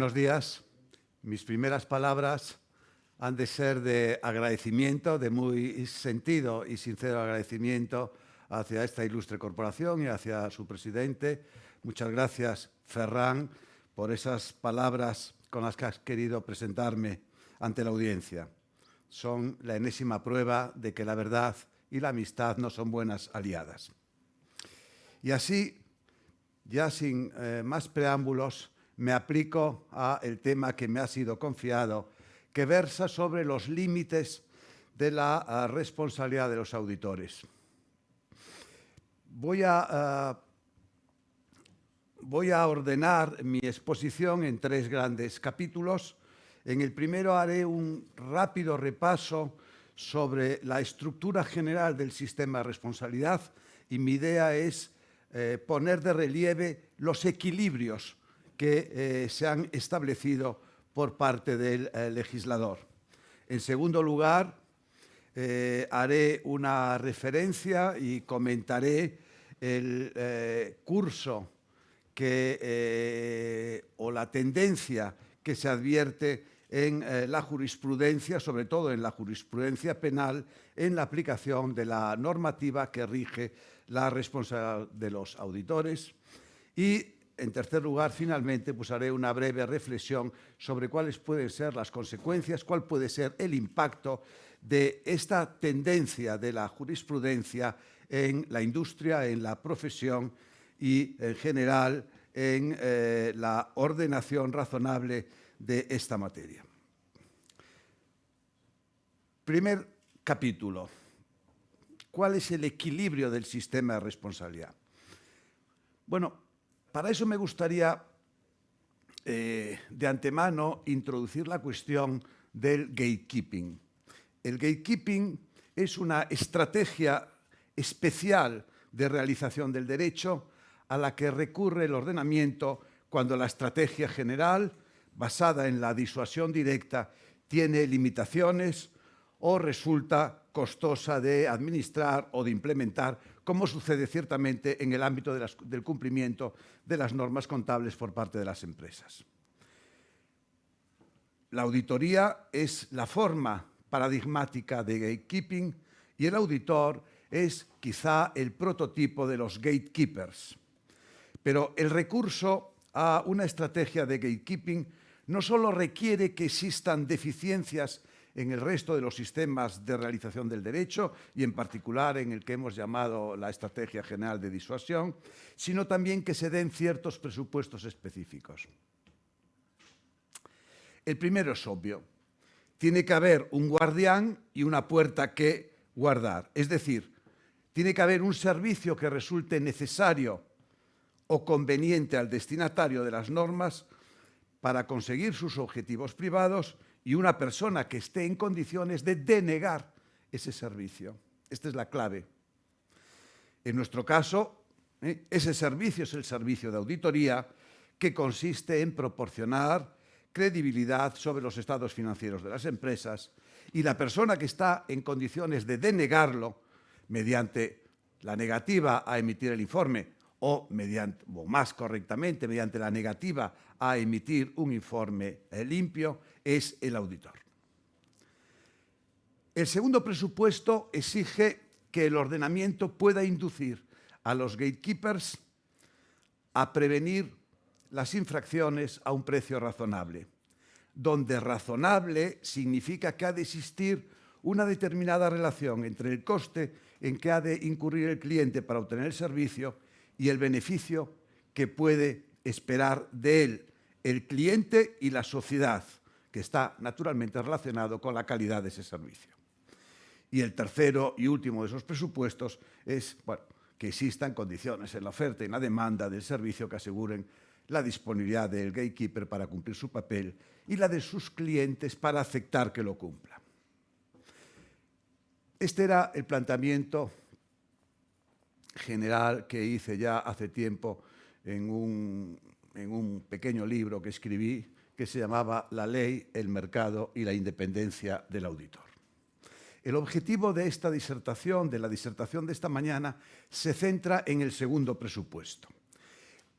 Buenos días. Mis primeras palabras han de ser de agradecimiento, de muy sentido y sincero agradecimiento hacia esta ilustre corporación y hacia su presidente. Muchas gracias, Ferran, por esas palabras con las que has querido presentarme ante la audiencia. Son la enésima prueba de que la verdad y la amistad no son buenas aliadas. Y así, ya sin más preámbulos, me aplico al tema que me ha sido confiado, que versa sobre los límites de la responsabilidad de los auditores. Voy a ordenar mi exposición en tres grandes capítulos. En el primero haré un rápido repaso sobre la estructura general del sistema de responsabilidad y mi idea es poner de relieve los equilibrios que se han establecido por parte del legislador. En segundo lugar, haré una referencia y comentaré el curso o la tendencia que se advierte en la jurisprudencia, sobre todo en la jurisprudencia penal, en la aplicación de la normativa que rige la responsabilidad de los auditores. Y, en tercer lugar, finalmente, pues haré una breve reflexión sobre cuáles pueden ser las consecuencias, cuál puede ser el impacto de esta tendencia de la jurisprudencia en la industria, en la profesión y, en general, en la ordenación razonable de esta materia. Primer capítulo. ¿Cuál es el equilibrio del sistema de responsabilidad? Bueno, para eso me gustaría de antemano introducir la cuestión del gatekeeping. El gatekeeping es una estrategia especial de realización del derecho a la que recurre el ordenamiento cuando la estrategia general, basada en la disuasión directa, tiene limitaciones o resulta costosa de administrar o de implementar, como sucede ciertamente en el ámbito del cumplimiento de las normas contables por parte de las empresas. La auditoría es la forma paradigmática de gatekeeping y el auditor es quizá el prototipo de los gatekeepers. Pero el recurso a una estrategia de gatekeeping no solo requiere que existan deficiencias en el resto de los sistemas de realización del derecho y en particular en el que hemos llamado la Estrategia General de Disuasión, sino también que se den ciertos presupuestos específicos. El primero es obvio. Tiene que haber un guardián y una puerta que guardar. Es decir, tiene que haber un servicio que resulte necesario o conveniente al destinatario de las normas para conseguir sus objetivos privados y una persona que esté en condiciones de denegar ese servicio. Esta es la clave. En nuestro caso, ese servicio es el servicio de auditoría que consiste en proporcionar credibilidad sobre los estados financieros de las empresas y la persona que está en condiciones de denegarlo mediante la negativa a emitir el informe o más correctamente, mediante la negativa a emitir un informe limpio, es el auditor. El segundo presupuesto exige que el ordenamiento pueda inducir a los gatekeepers a prevenir las infracciones a un precio razonable, donde razonable significa que ha de existir una determinada relación entre el coste en que ha de incurrir el cliente para obtener el servicio y el beneficio que puede esperar de él el cliente y la sociedad, que está naturalmente relacionado con la calidad de ese servicio. Y el tercero y último de esos presupuestos es que existan condiciones en la oferta y en la demanda del servicio que aseguren la disponibilidad del gatekeeper para cumplir su papel y la de sus clientes para aceptar que lo cumpla. Este era el planteamiento general que hice ya hace tiempo en un pequeño libro que escribí que se llamaba La ley, el mercado y la independencia del auditor. El objetivo de esta disertación, de la disertación de esta mañana, se centra en el segundo presupuesto.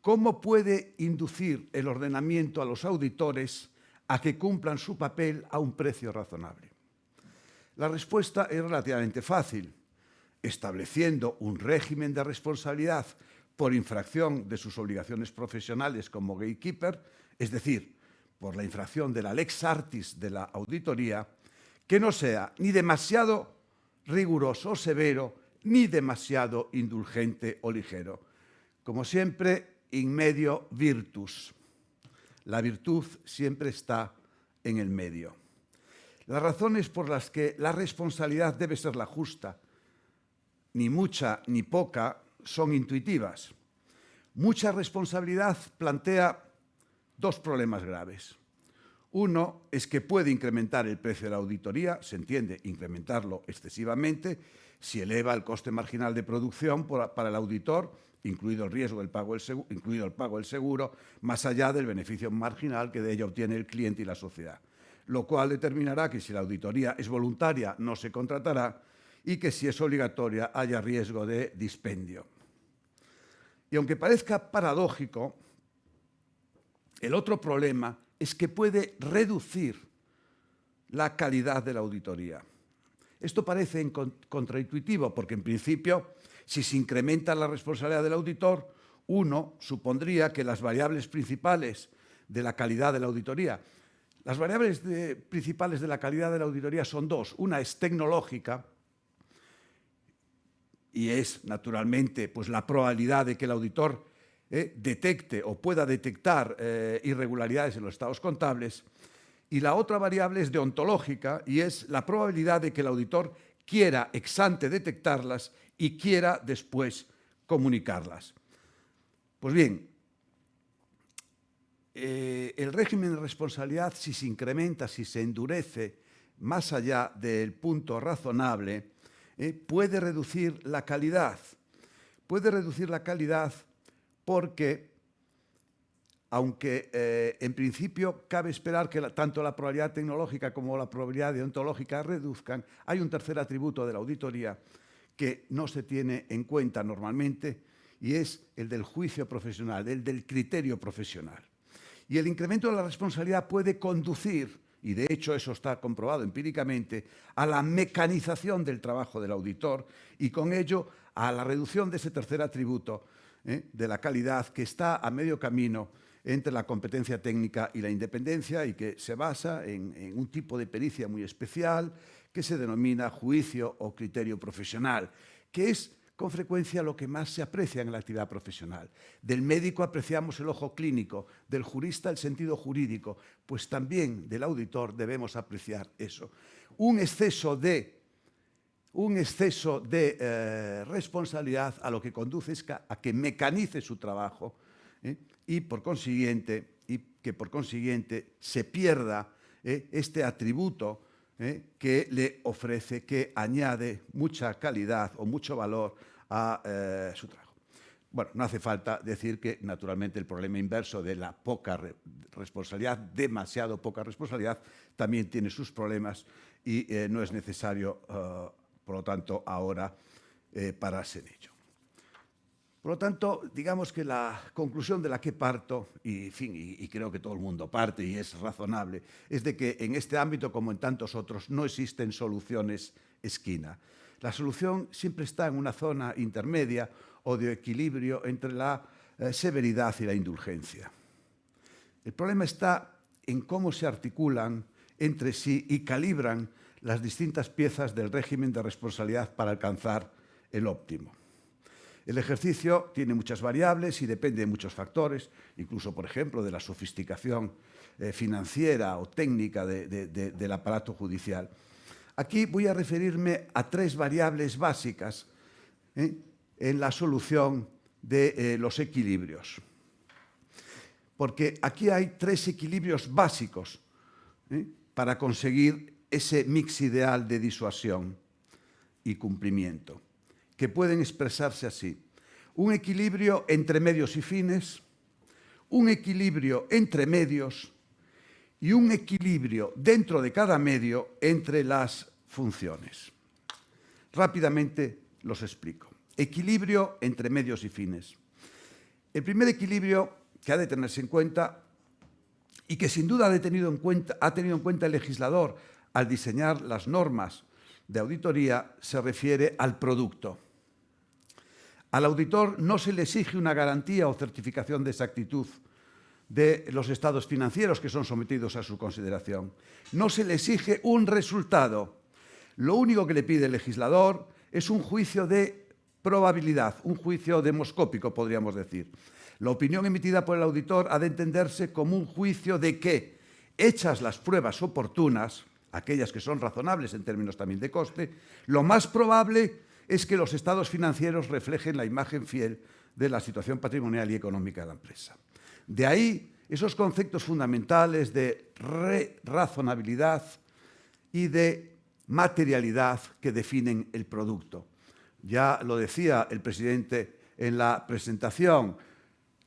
¿cómo puede inducir el ordenamiento a los auditores a que cumplan su papel a un precio razonable? La respuesta es relativamente fácil, estableciendo un régimen de responsabilidad por infracción de sus obligaciones profesionales como gatekeeper, es decir, por la infracción de la lex artis de la auditoría, que no sea ni demasiado riguroso o severo, ni demasiado indulgente o ligero. Como siempre, in medio virtus. La virtud siempre está en el medio. Las razones por las que la responsabilidad debe ser la justa, ni mucha ni poca, son intuitivas. Mucha responsabilidad plantea dos problemas graves. Uno es que puede incrementar el precio de la auditoría, se entiende, incrementarlo excesivamente, si eleva el coste marginal de producción para el auditor, incluido el riesgo del pago incluido el pago del seguro, más allá del beneficio marginal que de ello obtiene el cliente y la sociedad. Lo cual determinará que si la auditoría es voluntaria no se contratará y que si es obligatoria haya riesgo de dispendio. Y aunque parezca paradójico, el otro problema es que puede reducir la calidad de la auditoría. Esto parece contraintuitivo porque, en principio, si se incrementa la responsabilidad del auditor, uno supondría que las variables principales de la calidad de la auditoría, las variables principales de la calidad de la auditoría son dos. Una es tecnológica, y es, naturalmente, pues, la probabilidad de que el auditor detecte o pueda detectar irregularidades en los estados contables, y la otra variable es deontológica y es la probabilidad de que el auditor quiera ex ante detectarlas y quiera después comunicarlas. Pues bien, el régimen de responsabilidad, si se incrementa, si se endurece más allá del punto razonable, puede reducir la calidad. Puede reducir la calidad porque, aunque en principio cabe esperar que tanto la probabilidad tecnológica como la probabilidad deontológica reduzcan, hay un tercer atributo de la auditoría que no se tiene en cuenta normalmente y es el del juicio profesional, el del criterio profesional. Y el incremento de la responsabilidad puede conducir, y de hecho eso está comprobado empíricamente, a la mecanización del trabajo del auditor y con ello a la reducción de ese tercer atributo de la calidad que está a medio camino entre la competencia técnica y la independencia y que se basa en un tipo de pericia muy especial que se denomina juicio o criterio profesional, que es con frecuencia lo que más se aprecia en la actividad profesional. Del médico apreciamos el ojo clínico, del jurista el sentido jurídico, pues también del auditor debemos apreciar eso. Un exceso de responsabilidad a lo que conduce es a que mecanice su trabajo y que por consiguiente se pierda este atributo que le ofrece, que añade mucha calidad o mucho valor a su trabajo. Bueno, no hace falta decir que, naturalmente, el problema inverso de la poca responsabilidad, demasiado poca responsabilidad, también tiene sus problemas y no es necesario, por lo tanto, ahora pararse en ello. Por lo tanto, digamos que la conclusión de la que parto, y creo que todo el mundo parte y es razonable, es de que en este ámbito, como en tantos otros, no existen soluciones esquina. La solución siempre está en una zona intermedia o de equilibrio entre la severidad y la indulgencia. El problema está en cómo se articulan entre sí y calibran las distintas piezas del régimen de responsabilidad para alcanzar el óptimo. El ejercicio tiene muchas variables y depende de muchos factores, incluso, por ejemplo, de la sofisticación financiera o técnica del aparato judicial. Aquí voy a referirme a tres variables básicas en la solución de los equilibrios. Porque aquí hay tres equilibrios básicos para conseguir ese mix ideal de disuasión y cumplimiento, que pueden expresarse así: un equilibrio entre medios y fines, un equilibrio entre medios y un equilibrio dentro de cada medio entre las funciones. Rápidamente los explico. Equilibrio entre medios y fines. El primer equilibrio que ha de tenerse en cuenta y que sin duda ha tenido en cuenta el legislador al diseñar las normas de auditoría se refiere al producto. Al auditor no se le exige una garantía o certificación de exactitud de los estados financieros que son sometidos a su consideración. No se le exige un resultado. Lo único que le pide el legislador es un juicio de probabilidad, un juicio demoscópico, podríamos decir. La opinión emitida por el auditor ha de entenderse como un juicio de que, hechas las pruebas oportunas, aquellas que son razonables en términos también de coste, lo más probable es que los estados financieros reflejen la imagen fiel de la situación patrimonial y económica de la empresa. De ahí esos conceptos fundamentales de razonabilidad y de materialidad que definen el producto. Ya lo decía el presidente en la presentación,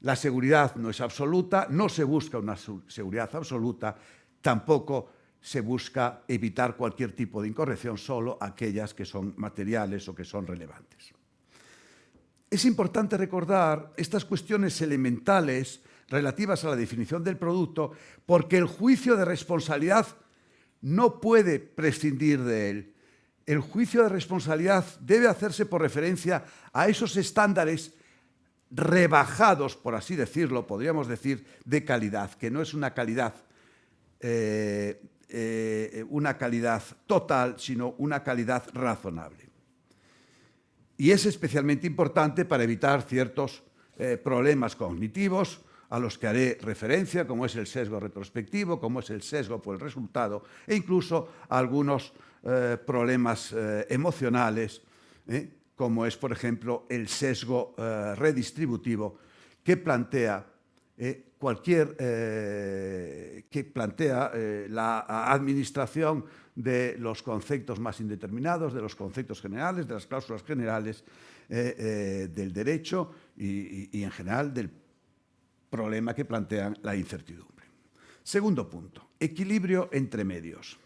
la seguridad no es absoluta, no se busca una seguridad absoluta, tampoco se busca evitar cualquier tipo de incorrección, solo aquellas que son materiales o que son relevantes. Es importante recordar estas cuestiones elementales relativas a la definición del producto porque el juicio de responsabilidad no puede prescindir de él. El juicio de responsabilidad debe hacerse por referencia a esos estándares rebajados, por así decirlo, podríamos decir, de calidad, que no es una calidad total, sino una calidad razonable. Y es especialmente importante para evitar ciertos problemas cognitivos a los que haré referencia, como es el sesgo retrospectivo, como es el sesgo por el resultado, e incluso algunos problemas emocionales, como es, por ejemplo, el sesgo redistributivo que plantea la administración de los conceptos más indeterminados, de los conceptos generales, de las cláusulas generales del derecho y en general del problema que plantean la incertidumbre. Segundo punto, equilibrio entre medios.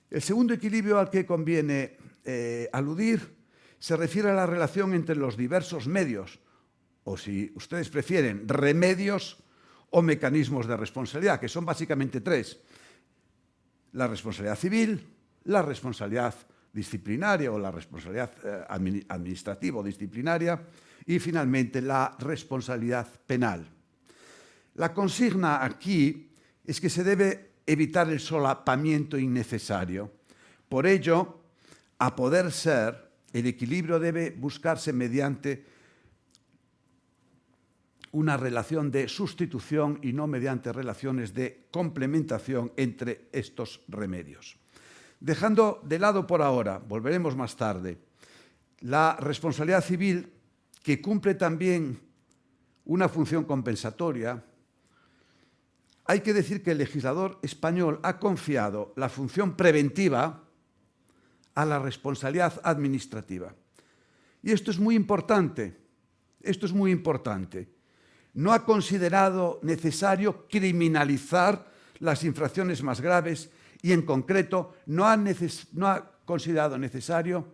El segundo equilibrio al que conviene aludir se refiere a la relación entre los diversos medios, o si ustedes prefieren, remedios o mecanismos de responsabilidad, que son básicamente tres: la responsabilidad civil, la responsabilidad disciplinaria o la responsabilidad administrativa o disciplinaria y finalmente la responsabilidad penal. La consigna aquí es que se debe evitar el solapamiento innecesario. Por ello, a poder ser, el equilibrio debe buscarse mediante una relación de sustitución y no mediante relaciones de complementación entre estos remedios. Dejando de lado por ahora, volveremos más tarde, la responsabilidad civil, que cumple también una función compensatoria, hay que decir que el legislador español ha confiado la función preventiva a la responsabilidad administrativa. Y esto es muy importante, No ha considerado necesario criminalizar las infracciones más graves y, en concreto, no ha considerado necesario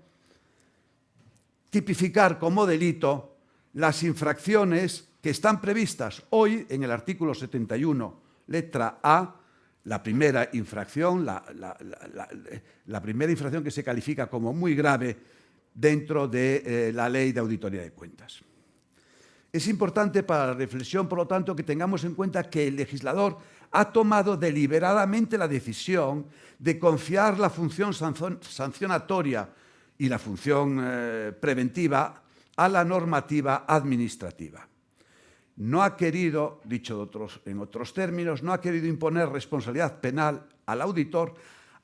tipificar como delito las infracciones que están previstas hoy en el artículo 71, letra A, la primera infracción, la primera infracción que se califica como muy grave dentro de la Ley de Auditoría de Cuentas. Es importante para la reflexión, por lo tanto, que tengamos en cuenta que el legislador ha tomado deliberadamente la decisión de confiar la función sancionatoria y la función preventiva a la normativa administrativa. No ha querido, dicho en otros términos, no ha querido imponer responsabilidad penal al auditor,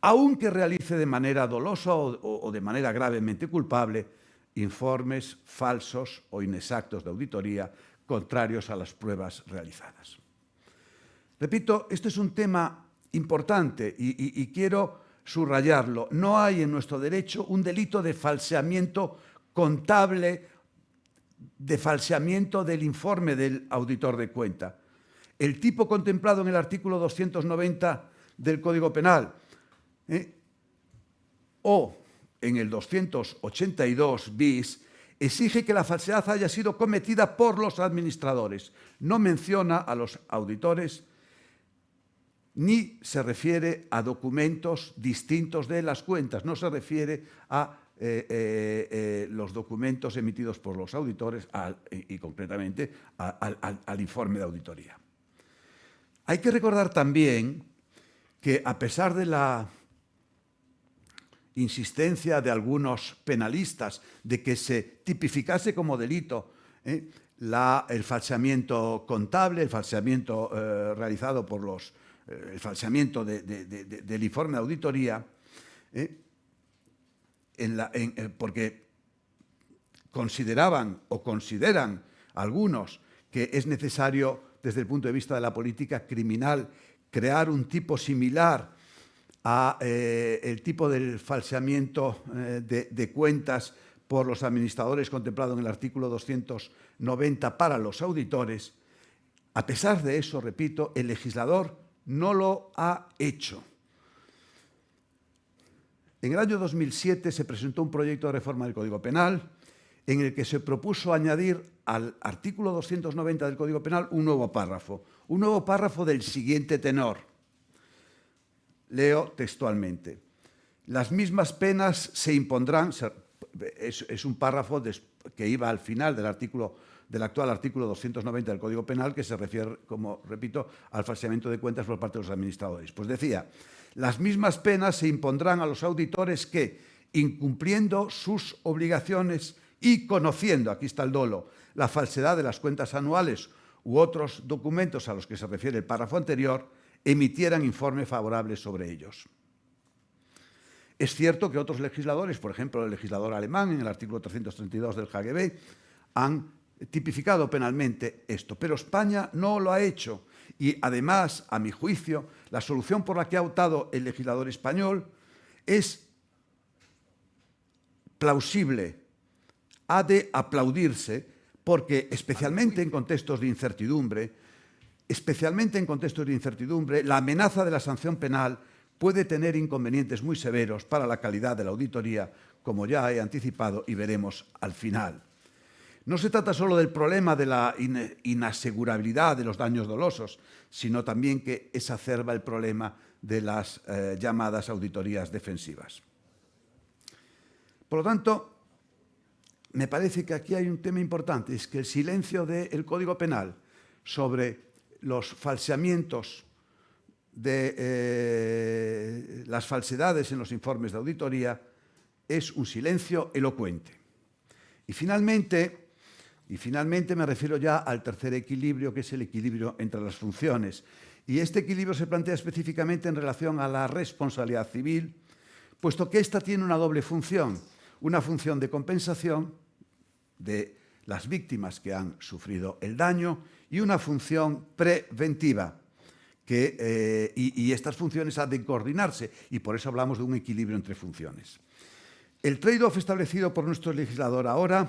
aunque realice de manera dolosa o de manera gravemente culpable informes falsos o inexactos de auditoría contrarios a las pruebas realizadas. Repito, este es un tema importante y quiero subrayarlo. No hay en nuestro derecho un delito de falseamiento contable, de falseamiento del informe del auditor de cuenta. El tipo contemplado en el artículo 290 del Código Penal o en el 282 bis exige que la falsedad haya sido cometida por los administradores. No menciona a los auditores ni se refiere a documentos distintos de las cuentas, no se refiere a los documentos emitidos por los auditores y concretamente al informe de auditoría. Hay que recordar también que a pesar de la insistencia de algunos penalistas de que se tipificase como delito el falseamiento contable, el falseamiento realizado por el falseamiento del informe de auditoría, porque consideraban o consideran algunos que es necesario, desde el punto de vista de la política criminal, crear un tipo similar a el tipo del falseamiento de cuentas por los administradores contemplado en el artículo 290 para los auditores. A pesar de eso, repito, el legislador no lo ha hecho. En el año 2007 se presentó un proyecto de reforma del Código Penal en el que se propuso añadir al artículo 290 del Código Penal un nuevo párrafo del siguiente tenor. Leo textualmente. Las mismas penas se impondrán, es un párrafo que iba al final del actual artículo 290 del Código Penal, que se refiere, como repito, al falseamiento de cuentas por parte de los administradores. Pues decía, las mismas penas se impondrán a los auditores que, incumpliendo sus obligaciones y conociendo, aquí está el dolo, la falsedad de las cuentas anuales u otros documentos a los que se refiere el párrafo anterior, emitieran informe favorable sobre ellos. Es cierto que otros legisladores, por ejemplo el legislador alemán en el artículo 332 del HGB, han tipificado penalmente esto, pero España no lo ha hecho y además, a mi juicio, la solución por la que ha optado el legislador español es plausible, ha de aplaudirse, porque especialmente en contextos de incertidumbre, la amenaza de la sanción penal puede tener inconvenientes muy severos para la calidad de la auditoría, como ya he anticipado y veremos al final. No se trata solo del problema de la inasegurabilidad de los daños dolosos, sino también que exacerba el problema de las llamadas auditorías defensivas. Por lo tanto, me parece que aquí hay un tema importante, es que el silencio del Código Penal sobre los falseamientos de las falsedades en los informes de auditoría es un silencio elocuente. Y finalmente me refiero ya al tercer equilibrio, que es el equilibrio entre las funciones. Y este equilibrio se plantea específicamente en relación a la responsabilidad civil, puesto que ésta tiene una doble función, una función de compensación de las víctimas que han sufrido el daño y una función preventiva. Y estas funciones han de coordinarse y por eso hablamos de un equilibrio entre funciones. El trade-off establecido por nuestro legislador ahora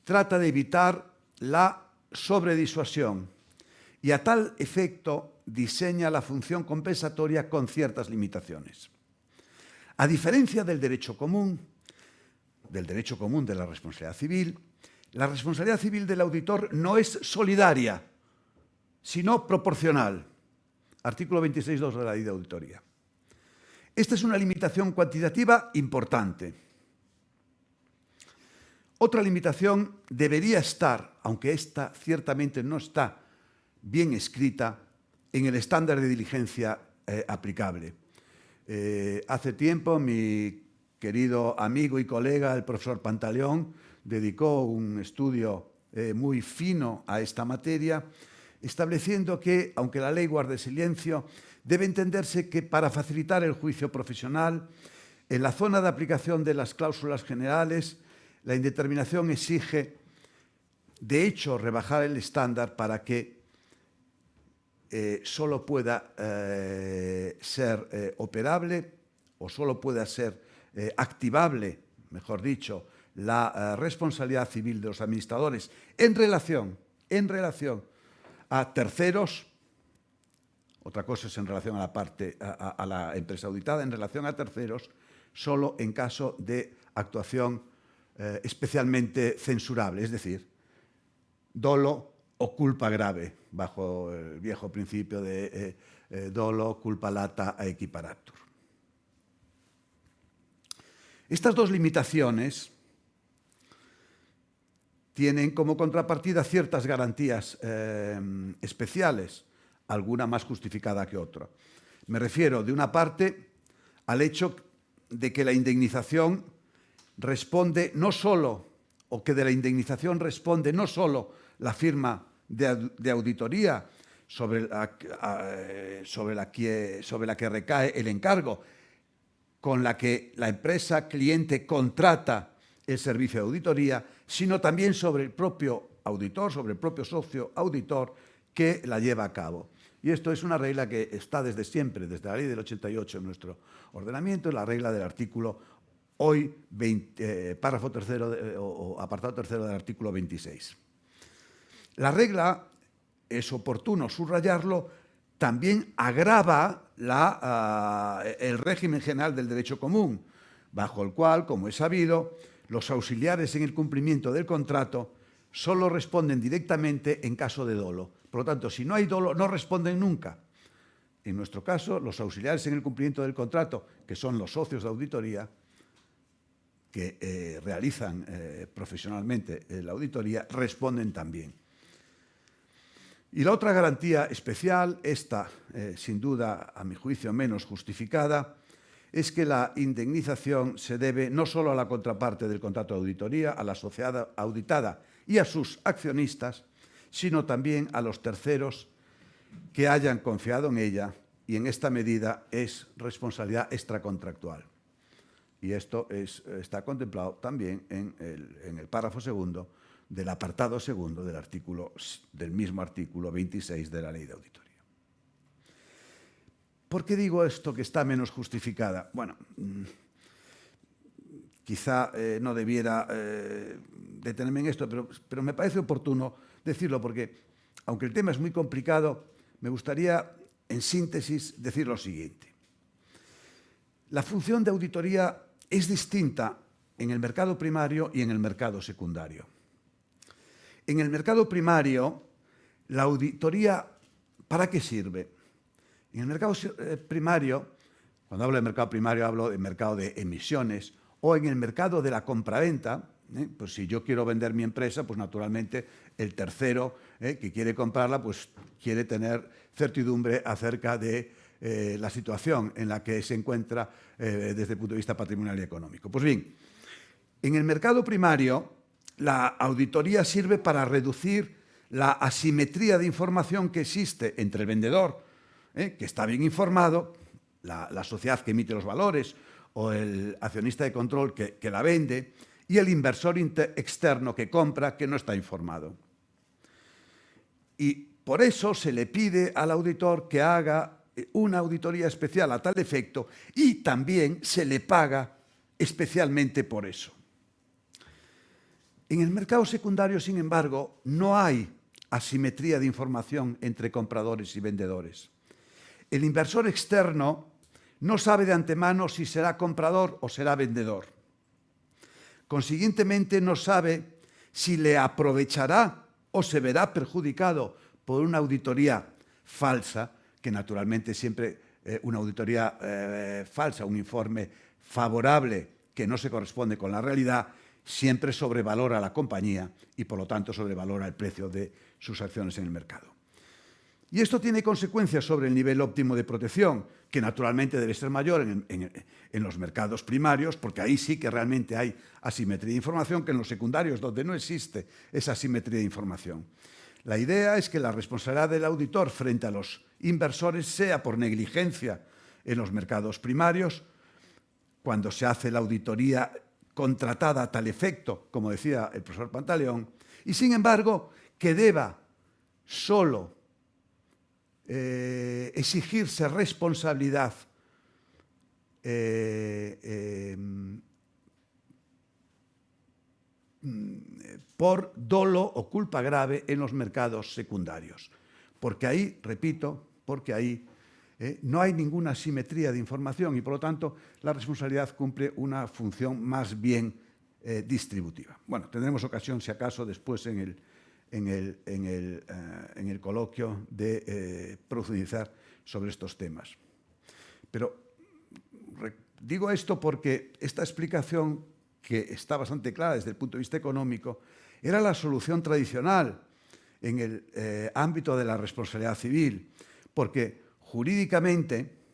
trata de evitar la sobredisuasión y a tal efecto diseña la función compensatoria con ciertas limitaciones. A diferencia del derecho común de la responsabilidad civil, la responsabilidad civil del auditor no es solidaria, sino proporcional. Artículo 26.2 de la Ley de Auditoría. Esta es una limitación cuantitativa importante. Otra limitación debería estar, aunque esta ciertamente no está bien escrita, en el estándar de diligencia aplicable. Hace tiempo mi querido amigo y colega, el profesor Pantaleón, dedicó un estudio muy fino a esta materia, estableciendo que, aunque la ley guarde silencio, debe entenderse que para facilitar el juicio profesional, en la zona de aplicación de las cláusulas generales, la indeterminación exige, de hecho, rebajar el estándar para que solo pueda ser operable o solo pueda ser activable, mejor dicho, la responsabilidad civil de los administradores en relación a terceros. Otra cosa es en relación a la empresa auditada, en relación a terceros, solo en caso de actuación especialmente censurable, es decir, dolo o culpa grave, bajo el viejo principio de dolo, culpa lata, a equiparatur. Estas dos limitaciones tienen como contrapartida ciertas garantías especiales, alguna más justificada que otra. Me refiero, de una parte, al hecho de que la indemnización responde no solo, o que de la indemnización responde no solo la firma de auditoría sobre la que recae el encargo, con la que la empresa cliente contrata el servicio de auditoría, sino también sobre el propio auditor, sobre el propio socio auditor que la lleva a cabo. Y esto es una regla que está desde siempre, desde la ley del 88 en nuestro ordenamiento, la regla del artículo hoy, párrafo tercero o apartado tercero del artículo 26. La regla, es oportuno subrayarlo, también agrava el régimen general del derecho común, bajo el cual, como es sabido, los auxiliares en el cumplimiento del contrato solo responden directamente en caso de dolo. Por lo tanto, si no hay dolo, no responden nunca. En nuestro caso, los auxiliares en el cumplimiento del contrato, que son los socios de auditoría, que realizan profesionalmente la auditoría, responden también. Y la otra garantía especial, esta sin duda, a mi juicio, menos justificada, es que la indemnización se debe no solo a la contraparte del contrato de auditoría, a la sociedad auditada y a sus accionistas, sino también a los terceros que hayan confiado en ella, y en esta medida es responsabilidad extracontractual. Y esto está contemplado también en el párrafo segundo del apartado segundo del mismo artículo 26 de la Ley de Auditoría. ¿Por qué digo esto que está menos justificada? Bueno, quizá no debiera detenerme en esto, pero me parece oportuno decirlo porque, aunque el tema es muy complicado, me gustaría, en síntesis, decir lo siguiente. La función de auditoría es distinta en el mercado primario y en el mercado secundario. En el mercado primario, la auditoría, ¿para qué sirve? En el mercado primario, cuando hablo de mercado primario, hablo del mercado de emisiones, o en el mercado de la compraventa, pues si yo quiero vender mi empresa, pues naturalmente el tercero que quiere comprarla, pues quiere tener certidumbre acerca de la situación en la que se encuentra desde el punto de vista patrimonial y económico. Pues bien, en el mercado primario, la auditoría sirve para reducir la asimetría de información que existe entre el vendedor, que está bien informado, la sociedad que emite los valores o el accionista de control que la vende, y el inversor externo que compra, que no está informado. Y por eso se le pide al auditor que haga una auditoría especial a tal efecto, y también se le paga especialmente por eso. En el mercado secundario, sin embargo, no hay asimetría de información entre compradores y vendedores. El inversor externo no sabe de antemano si será comprador o será vendedor. Consiguientemente, no sabe si le aprovechará o se verá perjudicado por una auditoría falsa, que naturalmente siempre una auditoría falsa, un informe favorable que no se corresponde con la realidad, siempre sobrevalora a la compañía y, por lo tanto, sobrevalora el precio de sus acciones en el mercado. Y esto tiene consecuencias sobre el nivel óptimo de protección, que naturalmente debe ser mayor en los mercados primarios, porque ahí sí que realmente hay asimetría de información, que en los secundarios, donde no existe esa asimetría de información. La idea es que la responsabilidad del auditor frente a los inversores sea por negligencia en los mercados primarios, cuando se hace la auditoría contratada a tal efecto, como decía el profesor Pantaleón, y sin embargo que deba solo exigirse responsabilidad por dolo o culpa grave en los mercados secundarios. Porque ahí, repito, no hay ninguna asimetría de información y, por lo tanto, la responsabilidad cumple una función más bien distributiva. Bueno, tendremos ocasión, si acaso, después en el coloquio de profundizar sobre estos temas. Pero digo esto porque esta explicación, que está bastante clara desde el punto de vista económico, era la solución tradicional en el ámbito de la responsabilidad civil, porque jurídicamente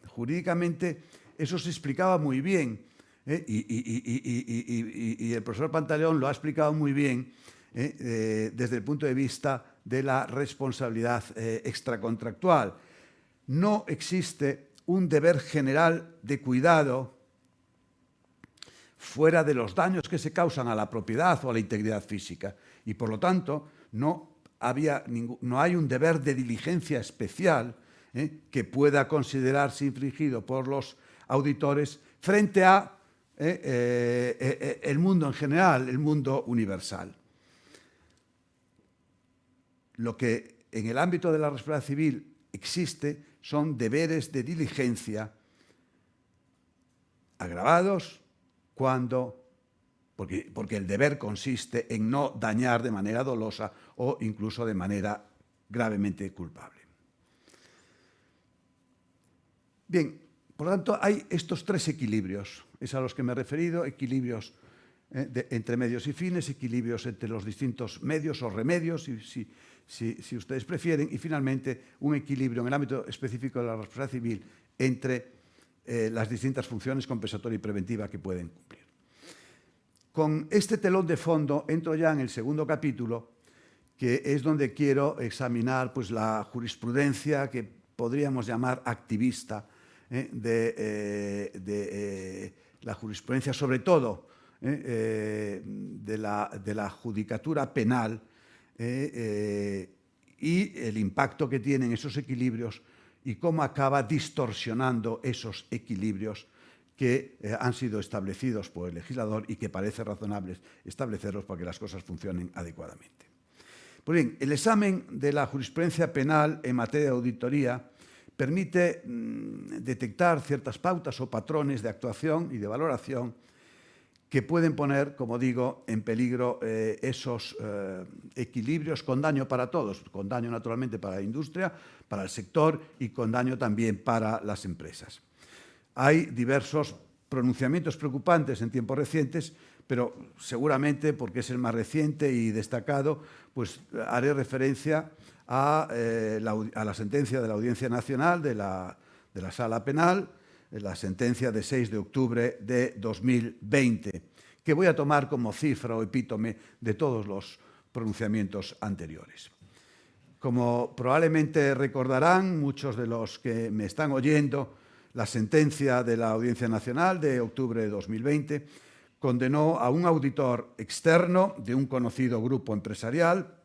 eso se explicaba muy bien, y el profesor Pantaleón lo ha explicado muy bien desde el punto de vista de la responsabilidad extracontractual. No existe un deber general de cuidado fuera de los daños que se causan a la propiedad o a la integridad física, y por lo tanto no hay un deber de diligencia especial que pueda considerarse infringido por los auditores frente a el mundo en general, el mundo universal. Lo que en el ámbito de la responsabilidad civil existe son deberes de diligencia agravados porque el deber consiste en no dañar de manera dolosa o incluso de manera gravemente culpable. Bien, por lo tanto, hay estos tres equilibrios, es a los que me he referido, equilibrios entre medios y fines, equilibrios entre los distintos medios o remedios, si ustedes prefieren, y finalmente un equilibrio en el ámbito específico de la responsabilidad civil entre las distintas funciones compensatoria y preventiva que pueden cumplir. Con este telón de fondo entro ya en el segundo capítulo, que es donde quiero examinar pues, la jurisprudencia que podríamos llamar activista, de la jurisprudencia, sobre todo de la judicatura penal, y el impacto que tienen esos equilibrios y cómo acaba distorsionando esos equilibrios que han sido establecidos por el legislador y que parece razonable establecerlos para que las cosas funcionen adecuadamente. Pues bien, el examen de la jurisprudencia penal en materia de auditoría permite detectar ciertas pautas o patrones de actuación y de valoración que pueden poner, como digo, en peligro esos equilibrios con daño para todos, con daño naturalmente para la industria, para el sector y con daño también para las empresas. Hay diversos pronunciamientos preocupantes en tiempos recientes, pero seguramente, porque es el más reciente y destacado, pues haré referencia a la sentencia de la Audiencia Nacional de la Sala Penal, la sentencia de 6 de octubre de 2020, que voy a tomar como cifra o epítome de todos los pronunciamientos anteriores. Como probablemente recordarán muchos de los que me están oyendo, la sentencia de la Audiencia Nacional de octubre de 2020 condenó a un auditor externo de un conocido grupo empresarial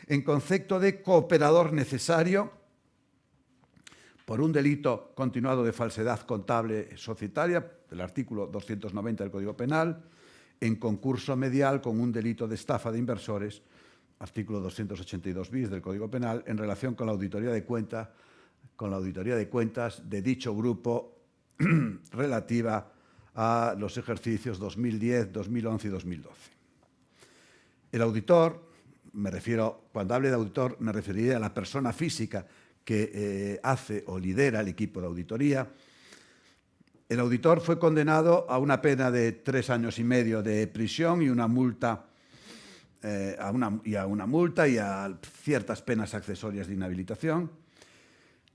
en concepto de cooperador necesario por un delito continuado de falsedad contable societaria, del artículo 290 del Código Penal, en concurso medial con un delito de estafa de inversores, artículo 282 bis del Código Penal, en relación con la auditoría de cuentas de dicho grupo relativa a los ejercicios 2010, 2011 y 2012. El auditor, cuando hable de auditor, me referiré a la persona física que hace o lidera el equipo de auditoría. El auditor fue condenado a una pena de 3 años y medio de prisión y una multa, y a ciertas penas accesorias de inhabilitación.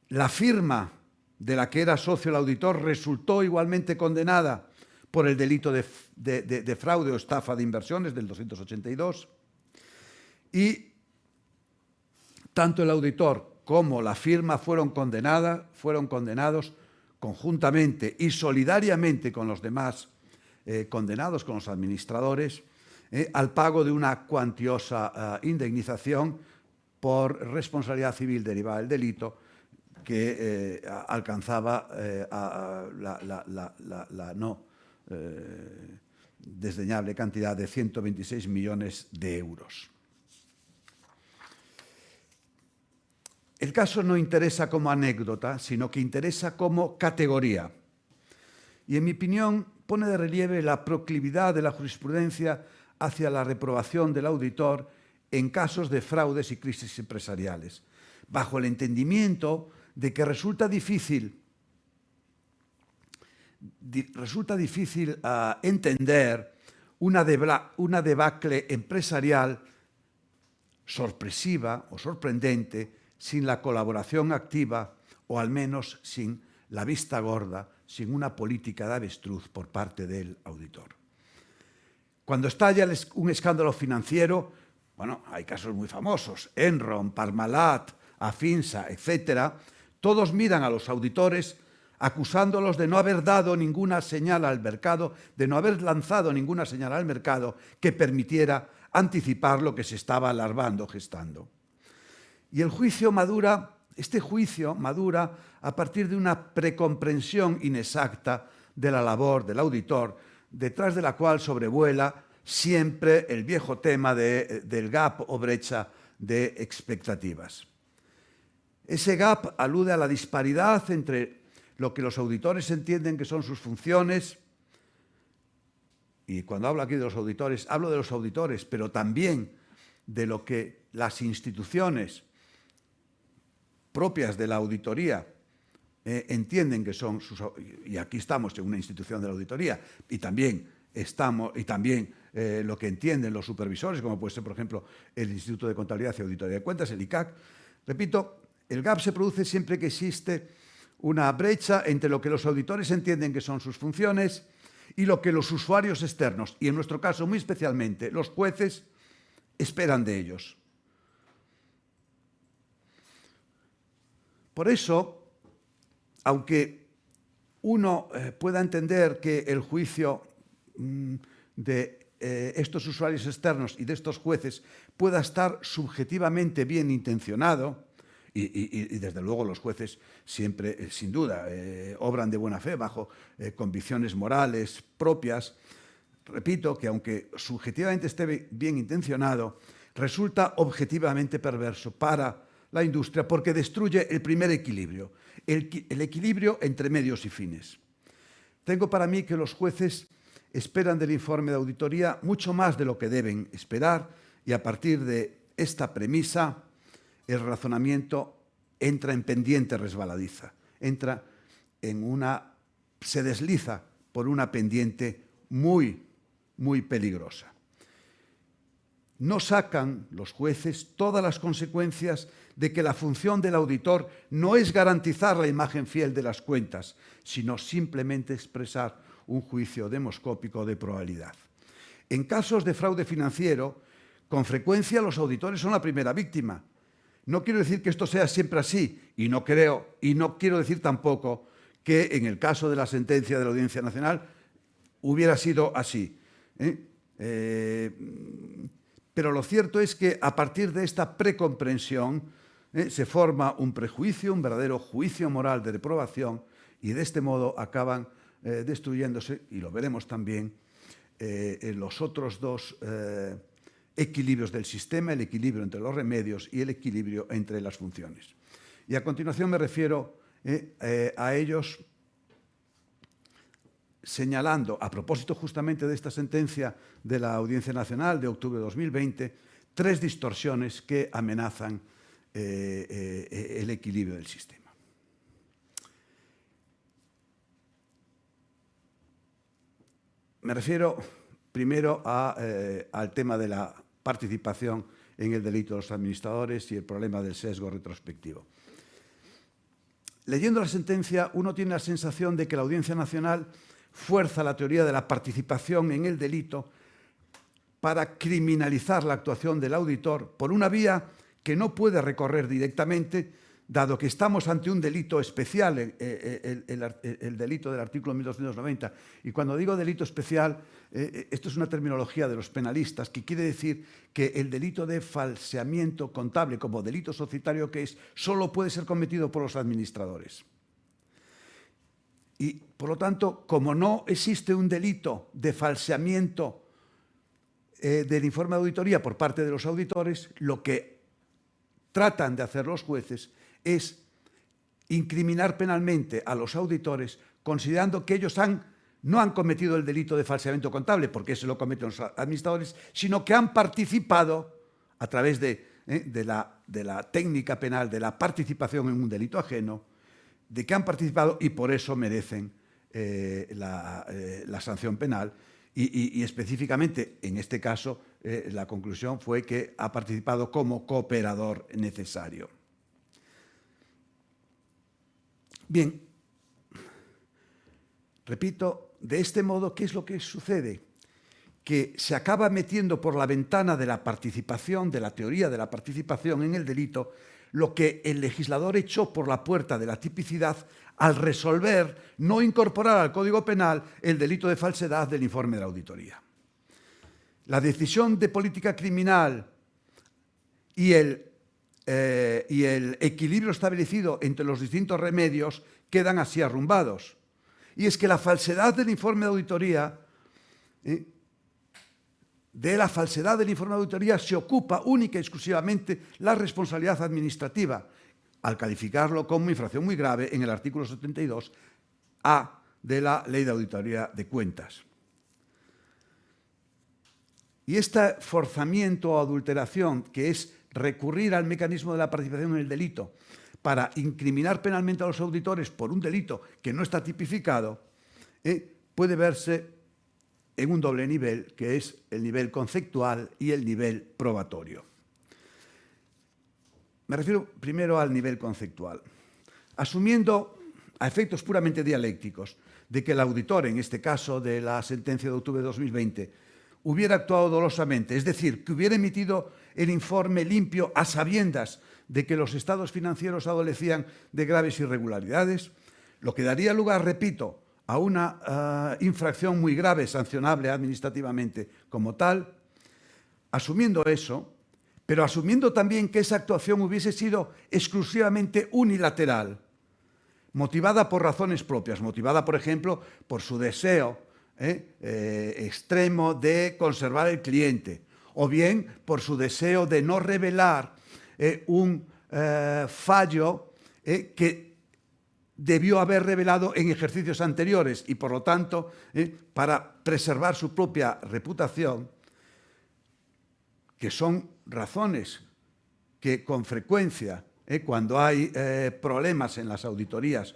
La firma de la que era socio el auditor resultó igualmente condenada por el delito de fraude o estafa de inversiones del 282. Y tanto el auditor como la firma fueron condenados conjuntamente y solidariamente con los demás condenados, con los administradores, al pago de una cuantiosa indemnización por responsabilidad civil derivada del delito que alcanzaba la no desdeñable cantidad de 126 millones de euros. El caso no interesa como anécdota, sino que interesa como categoría. Y en mi opinión pone de relieve la proclividad de la jurisprudencia hacia la reprobación del auditor en casos de fraudes y crisis empresariales, bajo el entendimiento de que resulta difícil entender una debacle empresarial sorpresiva o sorprendente sin la colaboración activa o al menos sin la vista gorda, sin una política de avestruz por parte del auditor. Cuando estalla un escándalo financiero, bueno, hay casos muy famosos, Enron, Parmalat, Afinsa, etc., todos miran a los auditores acusándolos de no haber dado ninguna señal al mercado, de no haber lanzado ninguna señal al mercado que permitiera anticipar lo que se estaba alarmando, gestando. Y este juicio madura a partir de una precomprensión inexacta de la labor del auditor, detrás de la cual sobrevuela siempre el viejo tema del gap o brecha de expectativas. Ese gap alude a la disparidad entre lo que los auditores entienden que son sus funciones, y cuando hablo aquí de los auditores, hablo de los auditores, pero también de lo que las instituciones propias de la auditoría entienden que son sus, y aquí estamos en una institución de la auditoría, y también lo que entienden los supervisores, como puede ser, por ejemplo, el Instituto de Contabilidad y Auditoría de Cuentas, el ICAC. Repito, el gap se produce siempre que existe una brecha entre lo que los auditores entienden que son sus funciones y lo que los usuarios externos, y en nuestro caso muy especialmente los jueces, esperan de ellos. Por eso, aunque uno pueda entender que el juicio de estos usuarios externos y de estos jueces pueda estar subjetivamente bien intencionado, y desde luego los jueces siempre, sin duda, obran de buena fe bajo convicciones morales propias, repito que aunque subjetivamente esté bien intencionado, resulta objetivamente perverso para la industria porque destruye el primer equilibrio, el equilibrio entre medios y fines. Tengo para mí que los jueces esperan del informe de auditoría mucho más de lo que deben esperar y a partir de esta premisa el razonamiento entra en pendiente resbaladiza, se desliza por una pendiente muy, muy peligrosa. No sacan los jueces todas las consecuencias de que la función del auditor no es garantizar la imagen fiel de las cuentas, sino simplemente expresar un juicio demoscópico de probabilidad. En casos de fraude financiero, con frecuencia los auditores son la primera víctima. No quiero decir que esto sea siempre así, y no quiero decir tampoco que en el caso de la sentencia de la Audiencia Nacional hubiera sido así. Pero lo cierto es que a partir de esta precomprensión se forma un prejuicio, un verdadero juicio moral de reprobación, y de este modo acaban destruyéndose, y lo veremos también, en los otros dos equilibrios del sistema, el equilibrio entre los remedios y el equilibrio entre las funciones. Y a continuación me refiero a ellos señalando, a propósito justamente de esta sentencia de la Audiencia Nacional de octubre de 2020, 3 distorsiones que amenazan el equilibrio del sistema. Me refiero primero al tema de la participación en el delito de los administradores y el problema del sesgo retrospectivo. Leyendo la sentencia, uno tiene la sensación de que la Audiencia Nacional fuerza la teoría de la participación en el delito para criminalizar la actuación del auditor por una vía que no puede recorrer directamente, dado que estamos ante un delito especial, el delito del artículo 1290. Y cuando digo delito especial, esto es una terminología de los penalistas, que quiere decir que el delito de falseamiento contable, como delito societario que es, solo puede ser cometido por los administradores. Y, por lo tanto, como no existe un delito de falseamiento del informe de auditoría por parte de los auditores, lo que tratan de hacer los jueces es incriminar penalmente a los auditores, considerando que ellos han no han cometido el delito de falseamiento contable, porque eso lo cometen los administradores, sino que han participado a través de la técnica penal de la participación en un delito ajeno, de que han participado y por eso merecen la sanción penal. Y específicamente, en este caso, la conclusión fue que ha participado como cooperador necesario. Bien, repito, de este modo, ¿qué es lo que sucede? Que se acaba metiendo por la ventana de la participación, de la teoría de la participación en el delito, lo que el legislador echó por la puerta de la tipicidad al resolver no incorporar al Código Penal el delito de falsedad del informe de la auditoría. La decisión de política criminal y el equilibrio establecido entre los distintos remedios quedan así arrumbados. Y es que la falsedad del informe de auditoría, se ocupa única y exclusivamente la responsabilidad administrativa, al calificarlo como infracción muy grave en el artículo 72A de la Ley de Auditoría de Cuentas. Y este forzamiento o adulteración, que es recurrir al mecanismo de la participación en el delito para incriminar penalmente a los auditores por un delito que no está tipificado, puede verse en un doble nivel, que es el nivel conceptual y el nivel probatorio. Me refiero primero al nivel conceptual. Asumiendo, a efectos puramente dialécticos, de que el auditor, en este caso de la sentencia de octubre de 2020, hubiera actuado dolosamente, es decir, que hubiera emitido el informe limpio a sabiendas de que los estados financieros adolecían de graves irregularidades, lo que daría lugar, repito, a una infracción muy grave, sancionable administrativamente como tal. Asumiendo eso, pero asumiendo también que esa actuación hubiese sido exclusivamente unilateral, motivada por razones propias, motivada, por ejemplo, por su deseo extremo de conservar el cliente, o bien por su deseo de no revelar un fallo que debió haber revelado en ejercicios anteriores y, por lo tanto, para preservar su propia reputación, que son razones que con frecuencia, cuando hay problemas en las auditorías,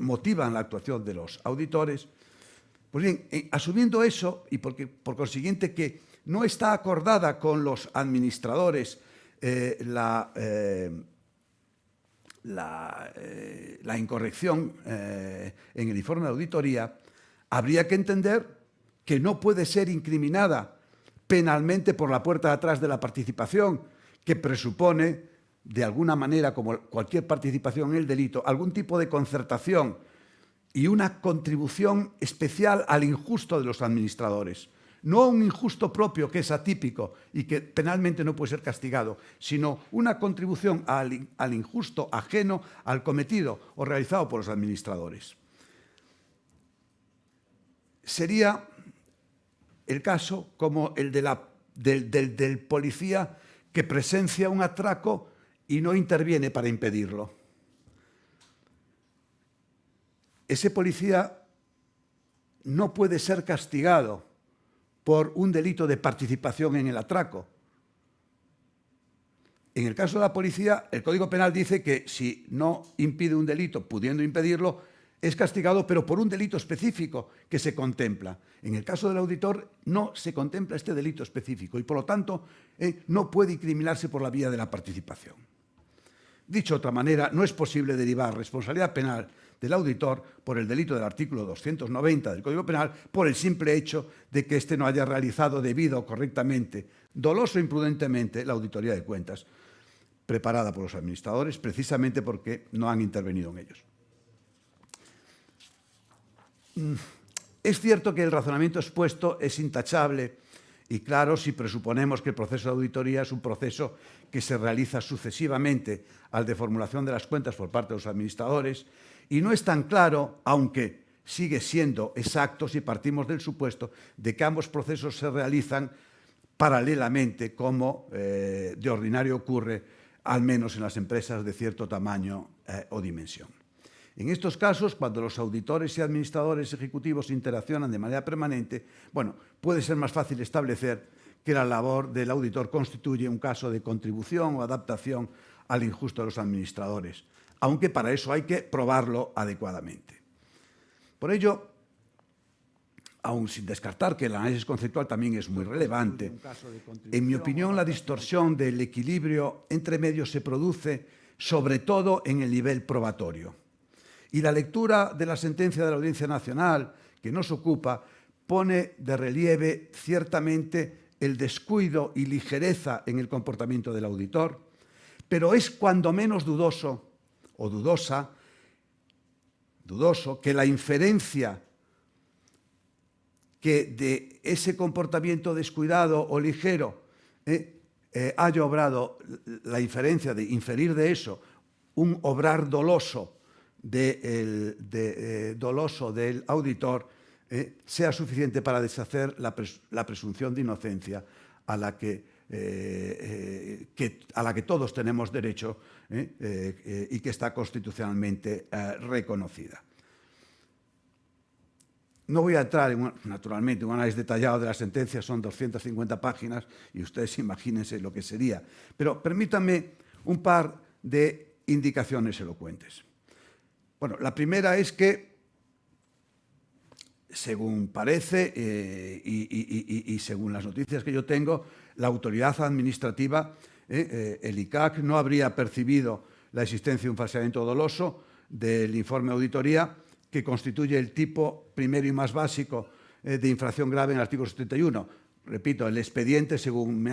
motivan la actuación de los auditores. Pues bien, asumiendo eso, y por consiguiente que no está acordada con los administradores la incorrección en el informe de auditoría, habría que entender que no puede ser incriminada penalmente por la puerta de atrás de la participación, que presupone, de alguna manera, como cualquier participación en el delito, algún tipo de concertación y una contribución especial al injusto de los administradores. No un injusto propio que es atípico y que penalmente no puede ser castigado, sino una contribución al injusto ajeno al cometido o realizado por los administradores. Sería el caso como el del policía que presencia un atraco y no interviene para impedirlo. Ese policía no puede ser castigado por un delito de participación en el atraco. En el caso de la policía, el Código Penal dice que si no impide un delito, pudiendo impedirlo, es castigado, pero por un delito específico que se contempla. En el caso del auditor no se contempla este delito específico y, por lo tanto, no puede incriminarse por la vía de la participación. Dicho de otra manera, no es posible derivar responsabilidad penal del auditor por el delito del artículo 290 del Código Penal por el simple hecho de que éste no haya realizado debido o correctamente, doloso o imprudentemente, la auditoría de cuentas preparada por los administradores, precisamente porque no han intervenido en ellos. Es cierto que el razonamiento expuesto es intachable y claro si presuponemos que el proceso de auditoría es un proceso que se realiza sucesivamente al de formulación de las cuentas por parte de los administradores, y no es tan claro, aunque sigue siendo exacto si partimos del supuesto de que ambos procesos se realizan paralelamente, como de ordinario ocurre, al menos en las empresas de cierto tamaño o dimensión. En estos casos, cuando los auditores y administradores ejecutivos interaccionan de manera permanente, bueno, puede ser más fácil establecer que la labor del auditor constituye un caso de contribución o adaptación al injusto de los administradores, aunque para eso hay que probarlo adecuadamente. Por ello, aun sin descartar que el análisis conceptual también es muy relevante, en mi opinión la distorsión del equilibrio entre medios se produce sobre todo en el nivel probatorio. Y la lectura de la sentencia de la Audiencia Nacional que nos ocupa pone de relieve ciertamente el descuido y ligereza en el comportamiento del auditor, pero es cuando menos dudoso o dudoso que la inferencia que de ese comportamiento descuidado o ligero haya obrado la inferencia de inferir de eso un obrar doloso del auditor sea suficiente para deshacer la presunción de inocencia a la que todos tenemos derecho y que está constitucionalmente reconocida. No voy a entrar, naturalmente, en un análisis detallado de la sentencia, son 250 páginas y ustedes imagínense lo que sería. Pero permítanme un par de indicaciones elocuentes. Bueno, la primera es que, según parece y según las noticias que yo tengo, la autoridad administrativa, el ICAC, no habría percibido la existencia de un falseamiento doloso del informe de auditoría que constituye el tipo primero y más básico de infracción grave en el artículo 71. Repito, el expediente, según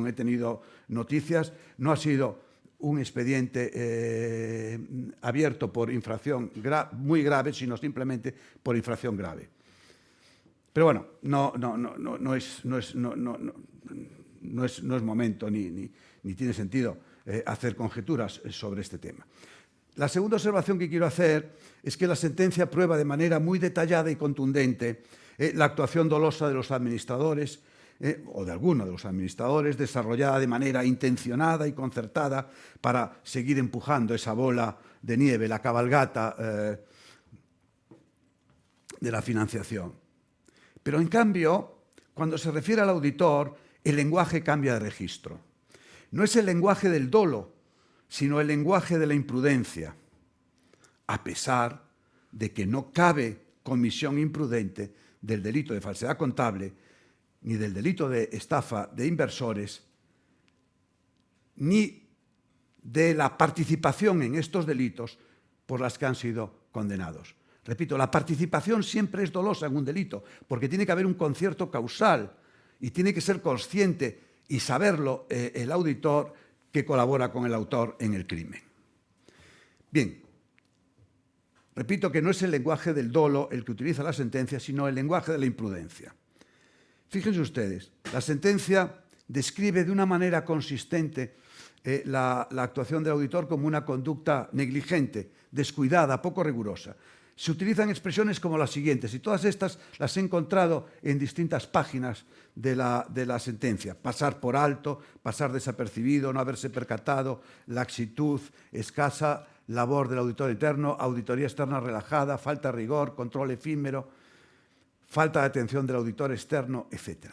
he tenido noticias, no ha sido un expediente abierto por infracción muy grave, sino simplemente por infracción grave. Pero bueno, no es momento ni tiene sentido hacer conjeturas sobre este tema. La segunda observación que quiero hacer es que la sentencia prueba de manera muy detallada y contundente la actuación dolosa de los administradores o de alguno de los administradores, desarrollada de manera intencionada y concertada para seguir empujando esa bola de nieve, la cabalgata de la financiación. Pero en cambio, cuando se refiere al auditor, el lenguaje cambia de registro. No es el lenguaje del dolo, sino el lenguaje de la imprudencia, a pesar de que no cabe comisión imprudente del delito de falsedad contable, ni del delito de estafa de inversores, ni de la participación en estos delitos por las que han sido condenados. Repito, la participación siempre es dolosa en un delito, porque tiene que haber un concierto causal y tiene que ser consciente y saberlo el auditor que colabora con el autor en el crimen. Bien, repito que no es el lenguaje del dolo el que utiliza la sentencia, sino el lenguaje de la imprudencia. Fíjense ustedes, la sentencia describe de una manera consistente la actuación del auditor como una conducta negligente, descuidada, poco rigurosa. Se utilizan expresiones como las siguientes, y todas estas las he encontrado en distintas páginas de la sentencia. Pasar por alto, pasar desapercibido, no haberse percatado, laxitud, escasa labor del auditor interno, auditoría externa relajada, falta de rigor, control efímero, falta de atención del auditor externo, etc.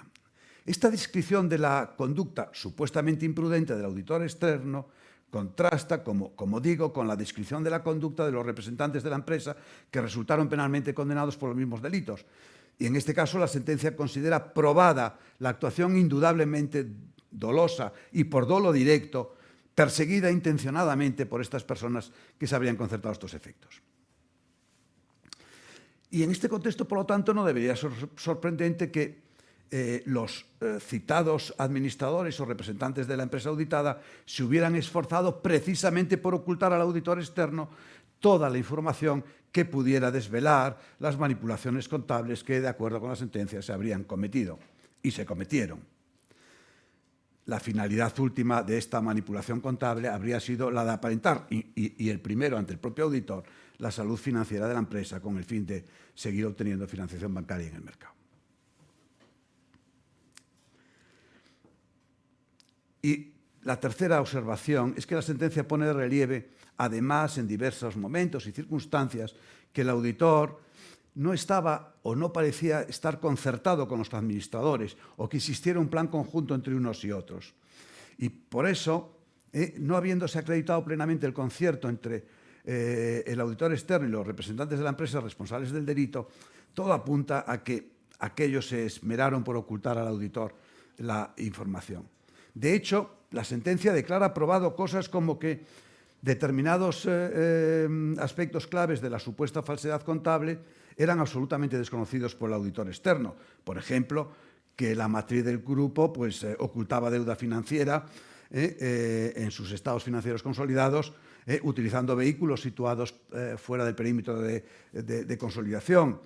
Esta descripción de la conducta supuestamente imprudente del auditor externo contrasta, como digo, con la descripción de la conducta de los representantes de la empresa que resultaron penalmente condenados por los mismos delitos. Y en este caso la sentencia considera probada la actuación indudablemente dolosa y por dolo directo, perseguida intencionadamente por estas personas que se habrían concertado estos efectos. Y en este contexto, por lo tanto, no debería ser sorprendente que los citados administradores o representantes de la empresa auditada se hubieran esforzado precisamente por ocultar al auditor externo toda la información que pudiera desvelar las manipulaciones contables que, de acuerdo con la sentencia, se habrían cometido y se cometieron. La finalidad última de esta manipulación contable habría sido la de aparentar, y el primero ante el propio auditor, la salud financiera de la empresa con el fin de seguir obteniendo financiación bancaria en el mercado. Y La tercera observación es que la sentencia pone de relieve, además, en diversos momentos y circunstancias, que el auditor no estaba o no parecía estar concertado con los administradores o que existiera un plan conjunto entre unos y otros. Y por eso, no habiéndose acreditado plenamente el concierto entre el auditor externo y los representantes de la empresa responsables del delito, todo apunta a que aquellos se esmeraron por ocultar al auditor la información. De hecho, la sentencia declara probado cosas como que determinados aspectos claves de la supuesta falsedad contable eran absolutamente desconocidos por el auditor externo. Por ejemplo, que la matriz del grupo pues, ocultaba deuda financiera en sus estados financieros consolidados, utilizando vehículos situados fuera del perímetro de consolidación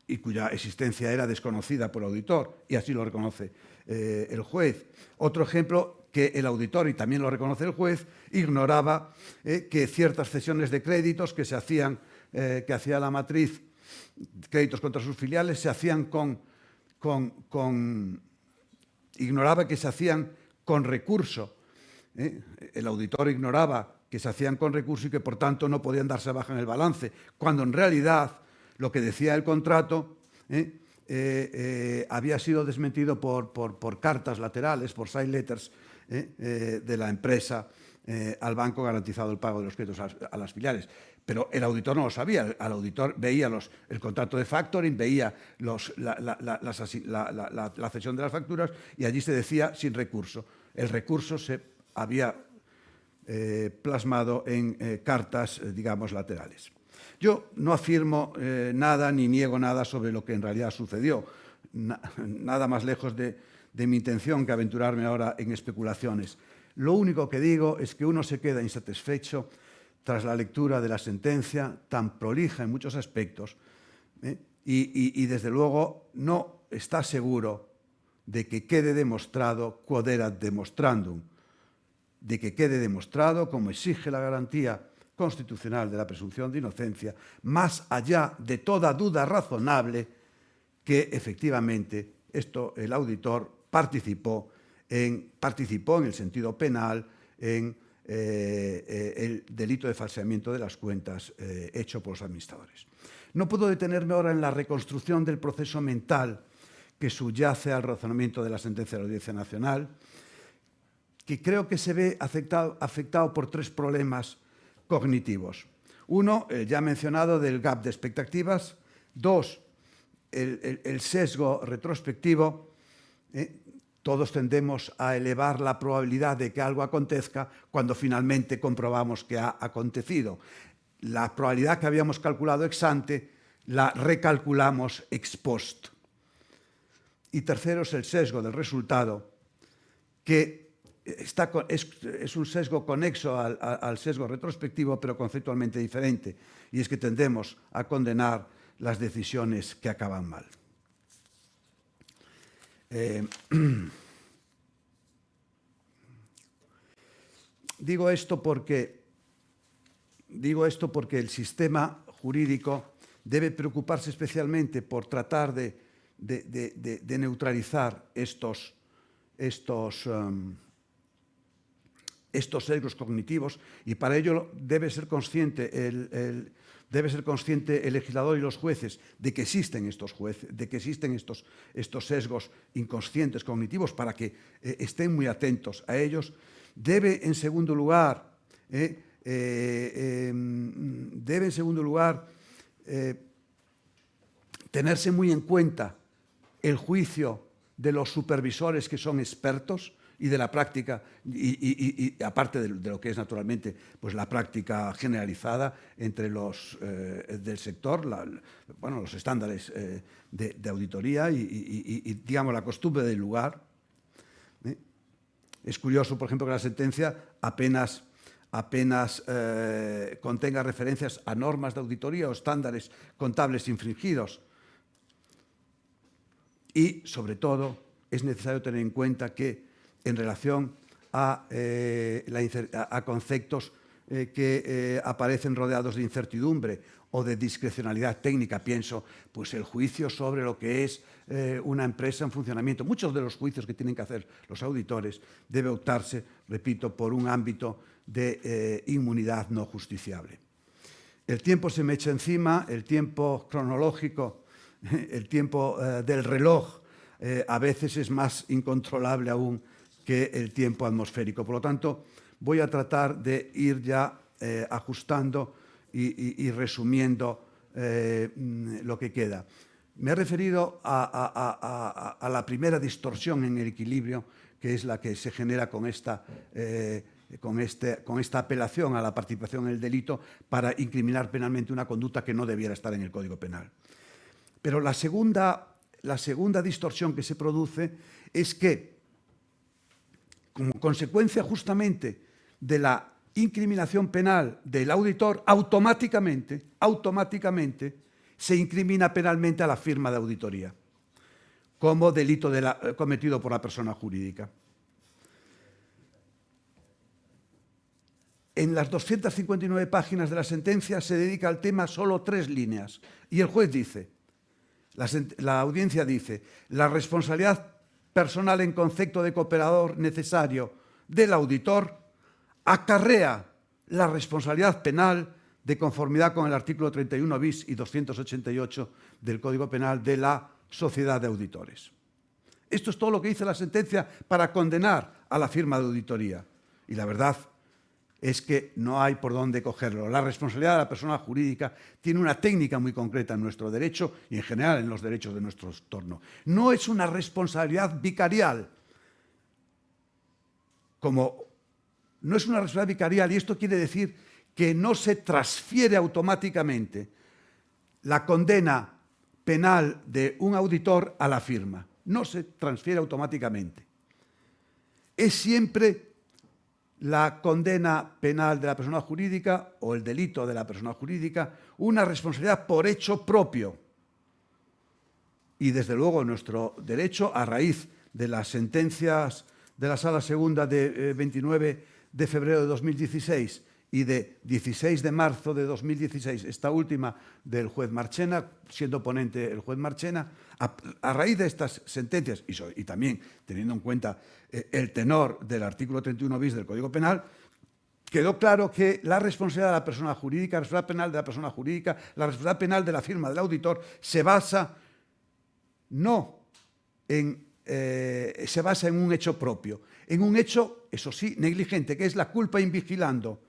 y cuya existencia era desconocida por el auditor, y así lo reconoce el juez. Otro ejemplo, que el auditor, y también lo reconoce el juez, ignoraba que ciertas cesiones de créditos que hacía la matriz, créditos contra sus filiales, se hacían ignoraba que se hacían con recurso. El auditor ignoraba que se hacían con recurso y que, por tanto, no podían darse baja en el balance, cuando en realidad lo que decía el contrato había sido desmentido por cartas laterales, por side letters de la empresa al banco, garantizado el pago de los créditos a las filiales. Pero el auditor no lo sabía. El auditor veía el contrato de factoring, veía la cesión de las facturas y allí se decía sin recurso. El recurso se había plasmado en cartas, digamos, laterales. Yo no afirmo nada ni niego nada sobre lo que en realidad sucedió. Nada más lejos de mi intención que aventurarme ahora en especulaciones. Lo único que digo es que uno se queda insatisfecho tras la lectura de la sentencia, tan prolija en muchos aspectos, y desde luego no está seguro de que quede demostrado quod erat demonstrandum, de que quede demostrado, como exige la garantía constitucional de la presunción de inocencia, más allá de toda duda razonable, que efectivamente el auditor participó en el sentido penal en el delito de falseamiento de las cuentas hecho por los administradores. No puedo detenerme ahora en la reconstrucción del proceso mental que subyace al razonamiento de la sentencia de la Audiencia Nacional, que creo que se ve afectado por tres problemas cognitivos. Uno, el ya mencionado del gap de expectativas. Dos, el sesgo retrospectivo. Todos tendemos a elevar la probabilidad de que algo acontezca cuando finalmente comprobamos que ha acontecido. La probabilidad que habíamos calculado ex ante la recalculamos ex post. Y tercero es el sesgo del resultado, que es un sesgo conexo al sesgo retrospectivo, pero conceptualmente diferente, y es que tendemos a condenar las decisiones que acaban mal. Digo esto porque el sistema jurídico debe preocuparse especialmente por tratar de neutralizar estos sesgos cognitivos, y para ello debe ser consciente el legislador y los jueces de que existen estos sesgos inconscientes cognitivos, para que estén muy atentos a ellos. Debe, en segundo lugar, tenerse muy en cuenta el juicio de los supervisores que son expertos y de la práctica, y aparte de lo que es naturalmente pues la práctica generalizada entre los del sector, los estándares de auditoría y digamos la costumbre del lugar. Es curioso, por ejemplo, que la sentencia apenas contenga referencias a normas de auditoría o estándares contables infringidos. Y, sobre todo, es necesario tener en cuenta que, en relación a conceptos que aparecen rodeados de incertidumbre o de discrecionalidad técnica. Pienso, pues el juicio sobre lo que es una empresa en funcionamiento. Muchos de los juicios que tienen que hacer los auditores debe optarse, repito, por un ámbito de inmunidad no justiciable. El tiempo se me echa encima, el tiempo cronológico, el tiempo del reloj a veces es más incontrolable aún que el tiempo atmosférico. Por lo tanto, voy a tratar de ir ya ajustando y resumiendo lo que queda. Me he referido a la primera distorsión en el equilibrio, que es la que se genera con esta apelación a la participación en el delito para incriminar penalmente una conducta que no debiera estar en el Código Penal. Pero la segunda distorsión que se produce es que, como consecuencia justamente de la incriminación penal del auditor, automáticamente se incrimina penalmente a la firma de auditoría como delito cometido por la persona jurídica. En las 259 páginas de la sentencia se dedica al tema solo 3 líneas y el juez dice, la audiencia dice, la responsabilidad personal en concepto de cooperador necesario del auditor acarrea la responsabilidad penal de conformidad con el artículo 31 bis y 288 del Código Penal de la Sociedad de Auditores. Esto es todo lo que dice la sentencia para condenar a la firma de auditoría. Y la verdad es que no hay por dónde cogerlo. La responsabilidad de la persona jurídica tiene una técnica muy concreta en nuestro derecho y en general en los derechos de nuestro entorno. No es una responsabilidad vicarial, no es una responsabilidad vicarial, y esto quiere decir que no se transfiere automáticamente la condena penal de un auditor a la firma. No se transfiere automáticamente. Es siempre la condena penal de la persona jurídica o el delito de la persona jurídica una responsabilidad por hecho propio. Y desde luego nuestro derecho, a raíz de las sentencias de la Sala Segunda de 29 de febrero de 2016 y de 16 de marzo de 2016, esta última del juez Marchena, siendo ponente el juez Marchena, a raíz de estas sentencias y también teniendo en cuenta el tenor del artículo 31 bis del Código Penal, quedó claro que la responsabilidad de la persona jurídica, la responsabilidad penal de la persona jurídica, la responsabilidad penal de la firma del auditor se basa en un hecho propio, en un hecho, eso sí, negligente, que es la culpa in vigilando.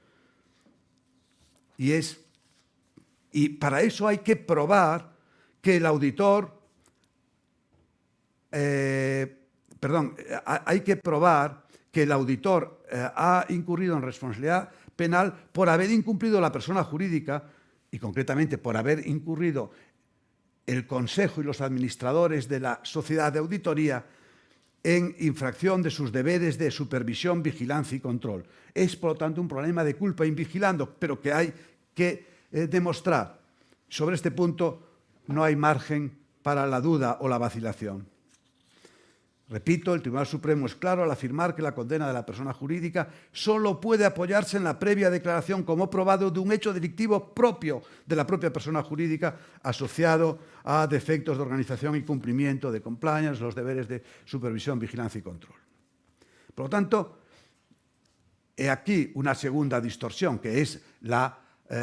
Y para eso hay que probar que el auditor, hay que probar que el auditor ha incurrido en responsabilidad penal por haber incumplido la persona jurídica y concretamente por haber incurrido el Consejo y los administradores de la sociedad de auditoría en infracción de sus deberes de supervisión, vigilancia y control. Es, por lo tanto, un problema de culpa in vigilando, pero que hay que demostrar. Sobre este punto no hay margen para la duda o la vacilación. Repito, el Tribunal Supremo es claro al afirmar que la condena de la persona jurídica solo puede apoyarse en la previa declaración como probado de un hecho delictivo propio de la propia persona jurídica asociado a defectos de organización y cumplimiento de compliance, los deberes de supervisión, vigilancia y control. Por lo tanto, he aquí una segunda distorsión, que es la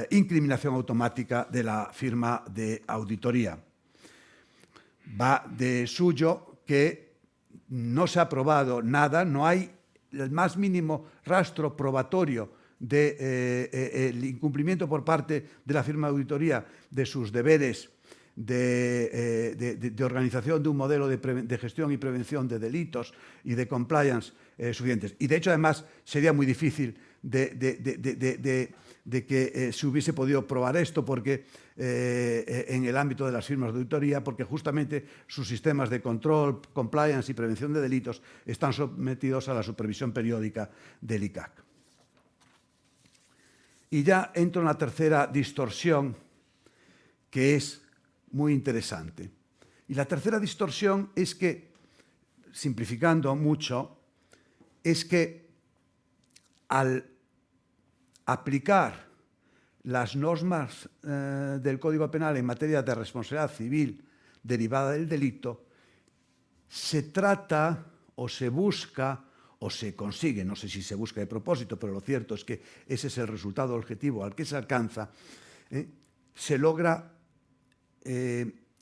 incriminación automática de la firma de auditoría. Va de suyo que no se ha probado nada, no hay el más mínimo rastro probatorio del incumplimiento por parte de la firma de auditoría de sus deberes de organización de un modelo de gestión y prevención de delitos y de compliance suficientes. Y de hecho, además, sería muy difícil de que se hubiese podido probar esto porque en el ámbito de las firmas de auditoría, porque justamente sus sistemas de control, compliance y prevención de delitos están sometidos a la supervisión periódica del ICAC. Y ya entro en la tercera distorsión, que es muy interesante. Y la tercera distorsión es que, simplificando mucho, es que al aplicar las normas del Código Penal en materia de responsabilidad civil derivada del delito, se trata o se busca o se consigue, no sé si se busca de propósito, pero lo cierto es que ese es el resultado objetivo al que se alcanza, se logra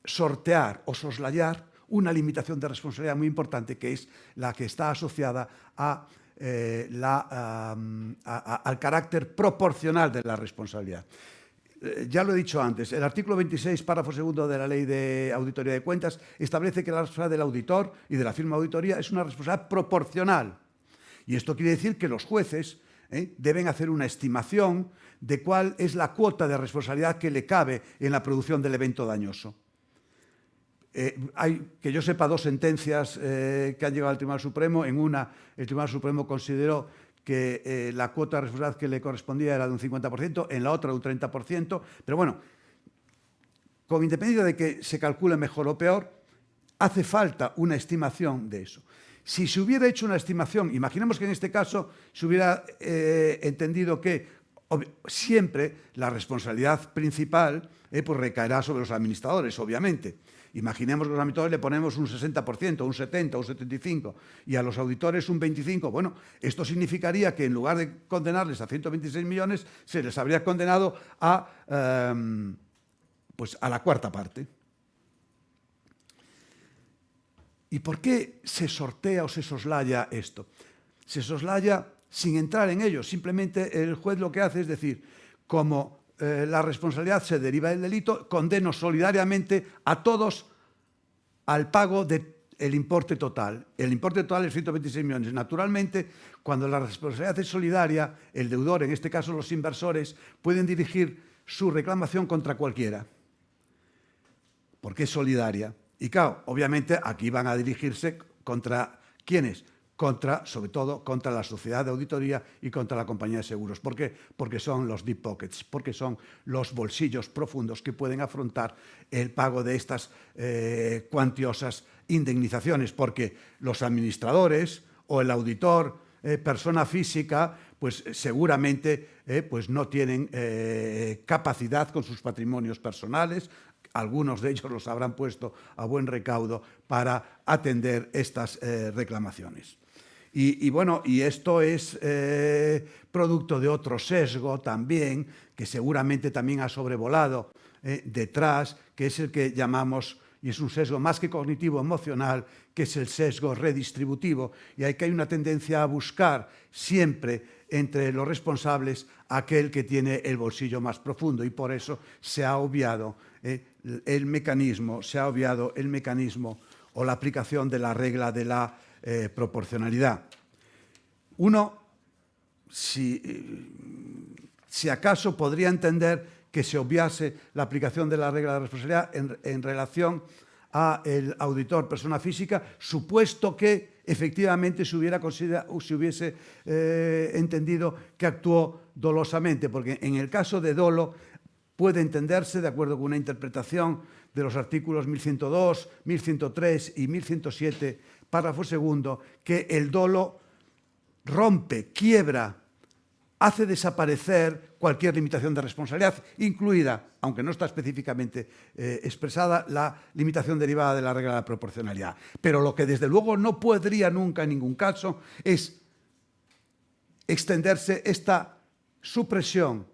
sortear o soslayar una limitación de responsabilidad muy importante, que es la que está asociada al carácter proporcional de la responsabilidad. Ya lo he dicho antes, el artículo 26, párrafo segundo de la Ley de Auditoría de Cuentas establece que la responsabilidad del auditor y de la firma de auditoría es una responsabilidad proporcional. Y esto quiere decir que los jueces deben hacer una estimación de cuál es la cuota de responsabilidad que le cabe en la producción del evento dañoso. Hay, que yo sepa, dos sentencias que han llegado al Tribunal Supremo. En una, el Tribunal Supremo consideró que la cuota de responsabilidad que le correspondía era de un 50%, en la otra de un 30%. Pero bueno, con independencia de que se calcule mejor o peor, hace falta una estimación de eso. Si se hubiera hecho una estimación, imaginemos que en este caso se hubiera entendido que siempre la responsabilidad principal pues recaerá sobre los administradores, obviamente. Imaginemos que a los administradores le ponemos un 60%, un 70%, un 75%, y a los auditores un 25%. Bueno, esto significaría que en lugar de condenarles a 126 millones, se les habría condenado pues a la cuarta parte. ¿Y por qué se sortea o se soslaya esto? Se soslaya sin entrar en ello. Simplemente el juez lo que hace es decir, como la responsabilidad se deriva del delito, condeno solidariamente a todos al pago del importe total. El importe total es 126 millones. Naturalmente, cuando la responsabilidad es solidaria, el deudor, en este caso los inversores, pueden dirigir su reclamación contra cualquiera, porque es solidaria. Y claro, obviamente aquí van a dirigirse contra ¿quiénes? Sobre todo contra la sociedad de auditoría y contra la compañía de seguros. ¿Por qué? Porque son los deep pockets, porque son los bolsillos profundos que pueden afrontar el pago de estas cuantiosas indemnizaciones, porque los administradores o el auditor, persona física, pues seguramente pues no tienen capacidad con sus patrimonios personales. Algunos de ellos los habrán puesto a buen recaudo para atender estas reclamaciones. Y bueno, y esto es producto de otro sesgo también, que seguramente también ha sobrevolado detrás, que es el que llamamos, y es un sesgo más que cognitivo-emocional, que es el sesgo redistributivo. Y hay una tendencia a buscar siempre entre los responsables aquel que tiene el bolsillo más profundo, y por eso se ha obviado el mecanismo o la aplicación de la regla de la proporcionalidad. Uno, si acaso, podría entender que se obviase la aplicación de la regla de responsabilidad en relación al auditor persona física, supuesto que efectivamente se hubiese entendido que actuó dolosamente, porque en el caso de dolo puede entenderse, de acuerdo con una interpretación de los artículos 1102, 1103 y 1107, párrafo segundo, que el dolo rompe, quiebra, hace desaparecer cualquier limitación de responsabilidad, incluida, aunque no está específicamente expresada, la limitación derivada de la regla de la proporcionalidad. Pero lo que desde luego no podría nunca en ningún caso es extenderse esta supresión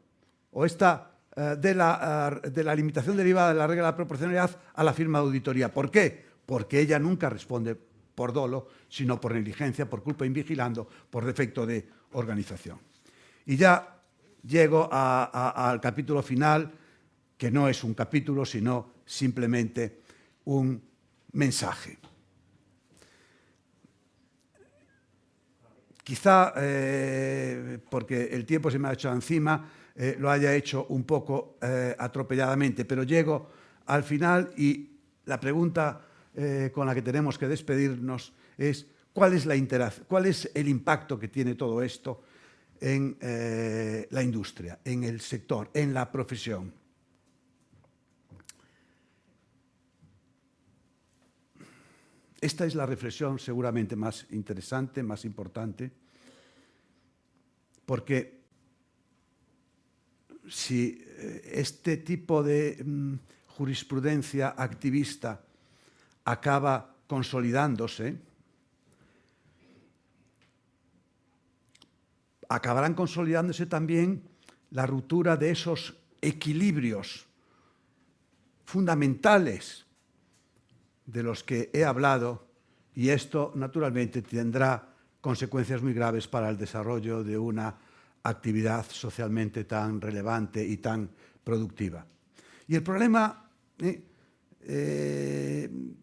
o de la limitación derivada de la regla de la proporcionalidad a la firma de auditoría. ¿Por qué? Porque ella nunca responde por dolo, sino por negligencia, por culpa invigilando, por defecto de organización. Y ya llego al capítulo final, que no es un capítulo, sino simplemente un mensaje. Quizá, porque el tiempo se me ha echado encima, lo haya hecho un poco atropelladamente, pero llego al final y la pregunta con la que tenemos que despedirnos es ¿cuál es el impacto que tiene todo esto en la industria, en el sector, en la profesión? Esta es la reflexión seguramente más interesante, más importante, porque si este tipo de jurisprudencia activista acaba consolidándose, acabarán consolidándose también la ruptura de esos equilibrios fundamentales de los que he hablado, y esto naturalmente tendrá consecuencias muy graves para el desarrollo de una actividad socialmente tan relevante y tan productiva. Y el problema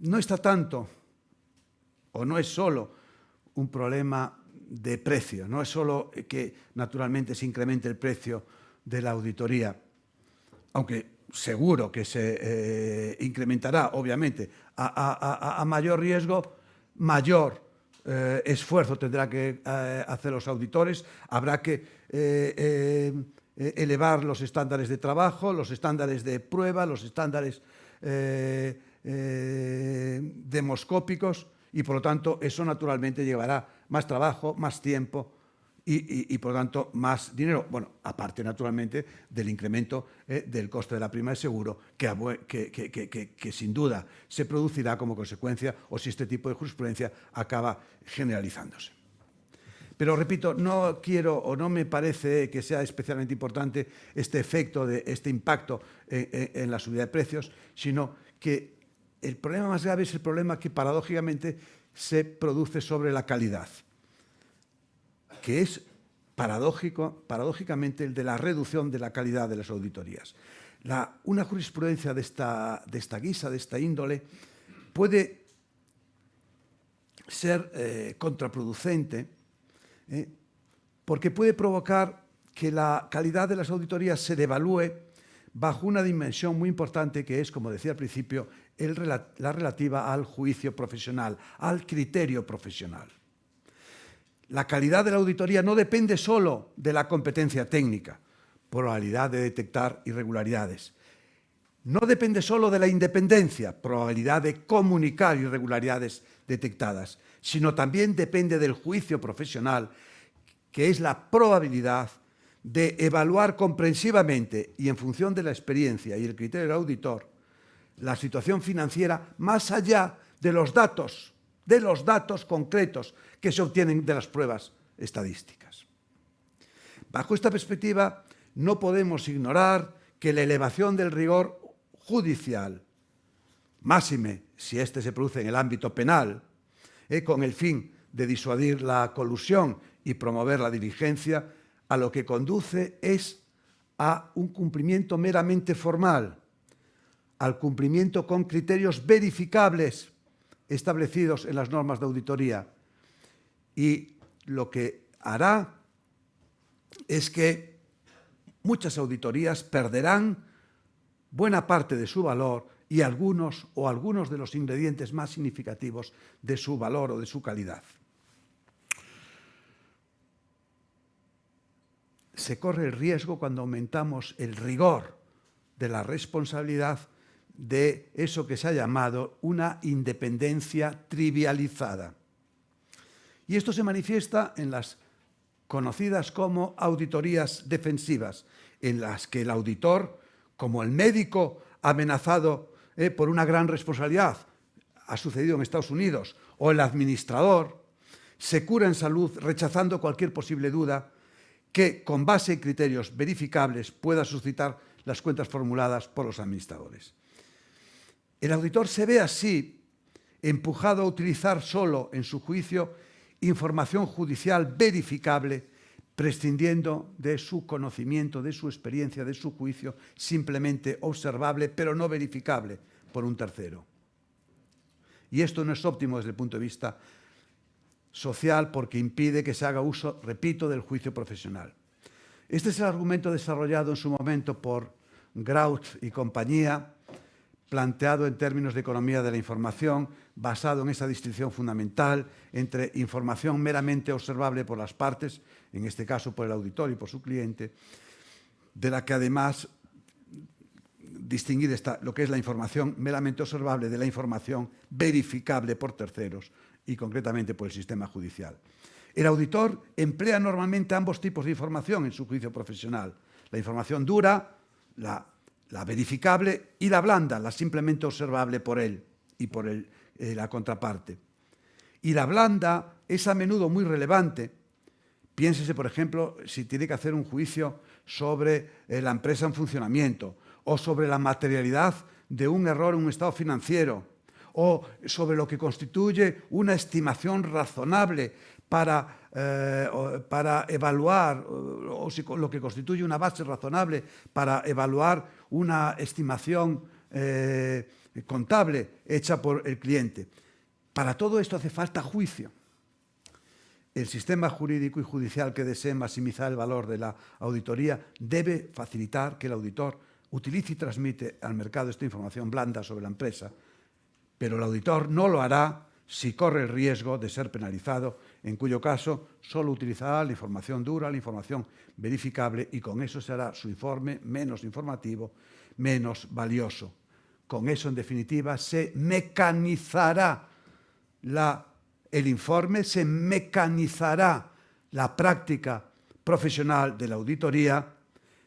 no está tanto, o no es solo un problema de precio, no es solo que naturalmente se incremente el precio de la auditoría, aunque seguro que se incrementará, obviamente, a mayor riesgo, mayor esfuerzo tendrá que hacer los auditores, habrá que elevar los estándares de trabajo, los estándares de prueba, los estándares demoscópicos, y por lo tanto eso naturalmente llevará más trabajo, más tiempo y por lo tanto más dinero. Bueno, aparte naturalmente del incremento del coste de la prima de seguro que sin duda se producirá como consecuencia, o si este tipo de jurisprudencia acaba generalizándose. Pero repito, no quiero o no me parece que sea especialmente importante este efecto, este impacto en la subida de precios, sino que el problema más grave es el problema que paradójicamente se produce sobre la calidad, que es paradójicamente el de la reducción de la calidad de las auditorías. Una jurisprudencia de esta guisa, de esta índole, puede ser contraproducente, porque puede provocar que la calidad de las auditorías se devalúe bajo una dimensión muy importante que es, como decía al principio, la relativa al juicio profesional, al criterio profesional. La calidad de la auditoría no depende solo de la competencia técnica, probabilidad de detectar irregularidades. No depende solo de la independencia, probabilidad de comunicar irregularidades detectadas, sino también depende del juicio profesional, que es la probabilidad de evaluar comprensivamente y en función de la experiencia y el criterio del auditor la situación financiera más allá de los datos concretos que se obtienen de las pruebas estadísticas. Bajo esta perspectiva, no podemos ignorar que la elevación del rigor judicial, máxime si éste se produce en el ámbito penal, con el fin de disuadir la colusión y promover la diligencia, a lo que conduce es a un cumplimiento meramente formal, al cumplimiento con criterios verificables establecidos en las normas de auditoría. Y lo que hará es que muchas auditorías perderán buena parte de su valor y algunos de los ingredientes más significativos de su valor o de su calidad. Se corre el riesgo, cuando aumentamos el rigor de la responsabilidad, de eso que se ha llamado una independencia trivializada. Y esto se manifiesta en las conocidas como auditorías defensivas, en las que el auditor, como el médico amenazado por una gran responsabilidad, ha sucedido en Estados Unidos, o el administrador, se cura en salud rechazando cualquier posible duda que, con base en criterios verificables, pueda suscitar las cuentas formuladas por los administradores. El auditor se ve así empujado a utilizar solo en su juicio información judicial verificable, prescindiendo de su conocimiento, de su experiencia, de su juicio, simplemente observable, pero no verificable por un tercero. Y esto no es óptimo desde el punto de vista social, porque impide que se haga uso, repito, del juicio profesional. Este es el argumento desarrollado en su momento por Grout y compañía, planteado en términos de economía de la información, basado en esa distinción fundamental entre información meramente observable por las partes, en este caso por el auditor y por su cliente, de la que además distinguir lo que es la información meramente observable de la información verificable por terceros y concretamente por el sistema judicial. El auditor emplea normalmente ambos tipos de información en su juicio profesional, La información dura, la verificable, y la blanda, la simplemente observable por él y por la contraparte. Y la blanda es a menudo muy relevante. Piénsese, por ejemplo, si tiene que hacer un juicio sobre la empresa en funcionamiento, o sobre la materialidad de un error en un estado financiero, o sobre lo que constituye una estimación razonable para evaluar, o lo que constituye una base razonable para evaluar una estimación contable hecha por el cliente. Para todo esto hace falta juicio. El sistema jurídico y judicial que desee maximizar el valor de la auditoría debe facilitar que el auditor utilice y transmite al mercado esta información blanda sobre la empresa, pero el auditor no lo hará si corre el riesgo de ser penalizado, en cuyo caso solo utilizará la información dura, la información verificable, y con eso será su informe menos informativo, menos valioso. Con eso, en definitiva, se mecanizará el informe, se mecanizará la práctica profesional de la auditoría,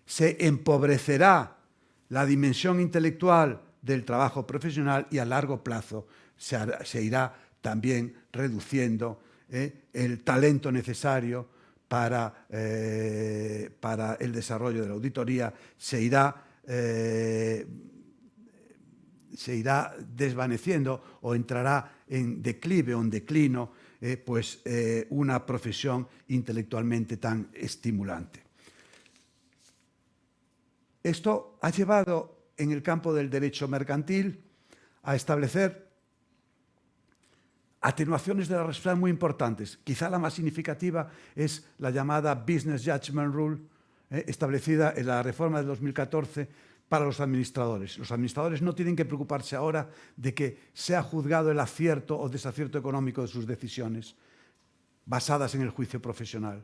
se empobrecerá la dimensión intelectual del trabajo profesional y a largo plazo se irá también reduciendo el talento necesario para el desarrollo de la auditoría, se irá desvaneciendo o entrará en declive o en declino una profesión intelectualmente tan estimulante. Esto ha llevado en el campo del derecho mercantil a establecer atenuaciones de la responsabilidad muy importantes. Quizá la más significativa es la llamada Business Judgment Rule, establecida en la reforma de 2014 para los administradores. Los administradores no tienen que preocuparse ahora de que sea juzgado el acierto o desacierto económico de sus decisiones basadas en el juicio profesional.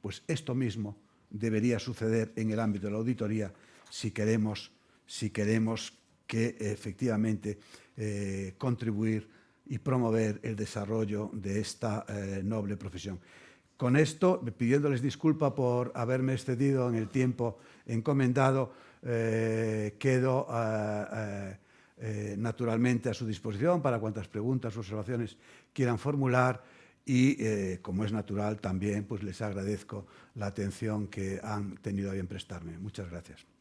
Pues esto mismo debería suceder en el ámbito de la auditoría si queremos que efectivamente contribuir y promover el desarrollo de esta noble profesión. Con esto, pidiéndoles disculpa por haberme excedido en el tiempo encomendado, quedo naturalmente a su disposición para cuantas preguntas o observaciones quieran formular y, como es natural, también pues les agradezco la atención que han tenido a bien prestarme. Muchas gracias.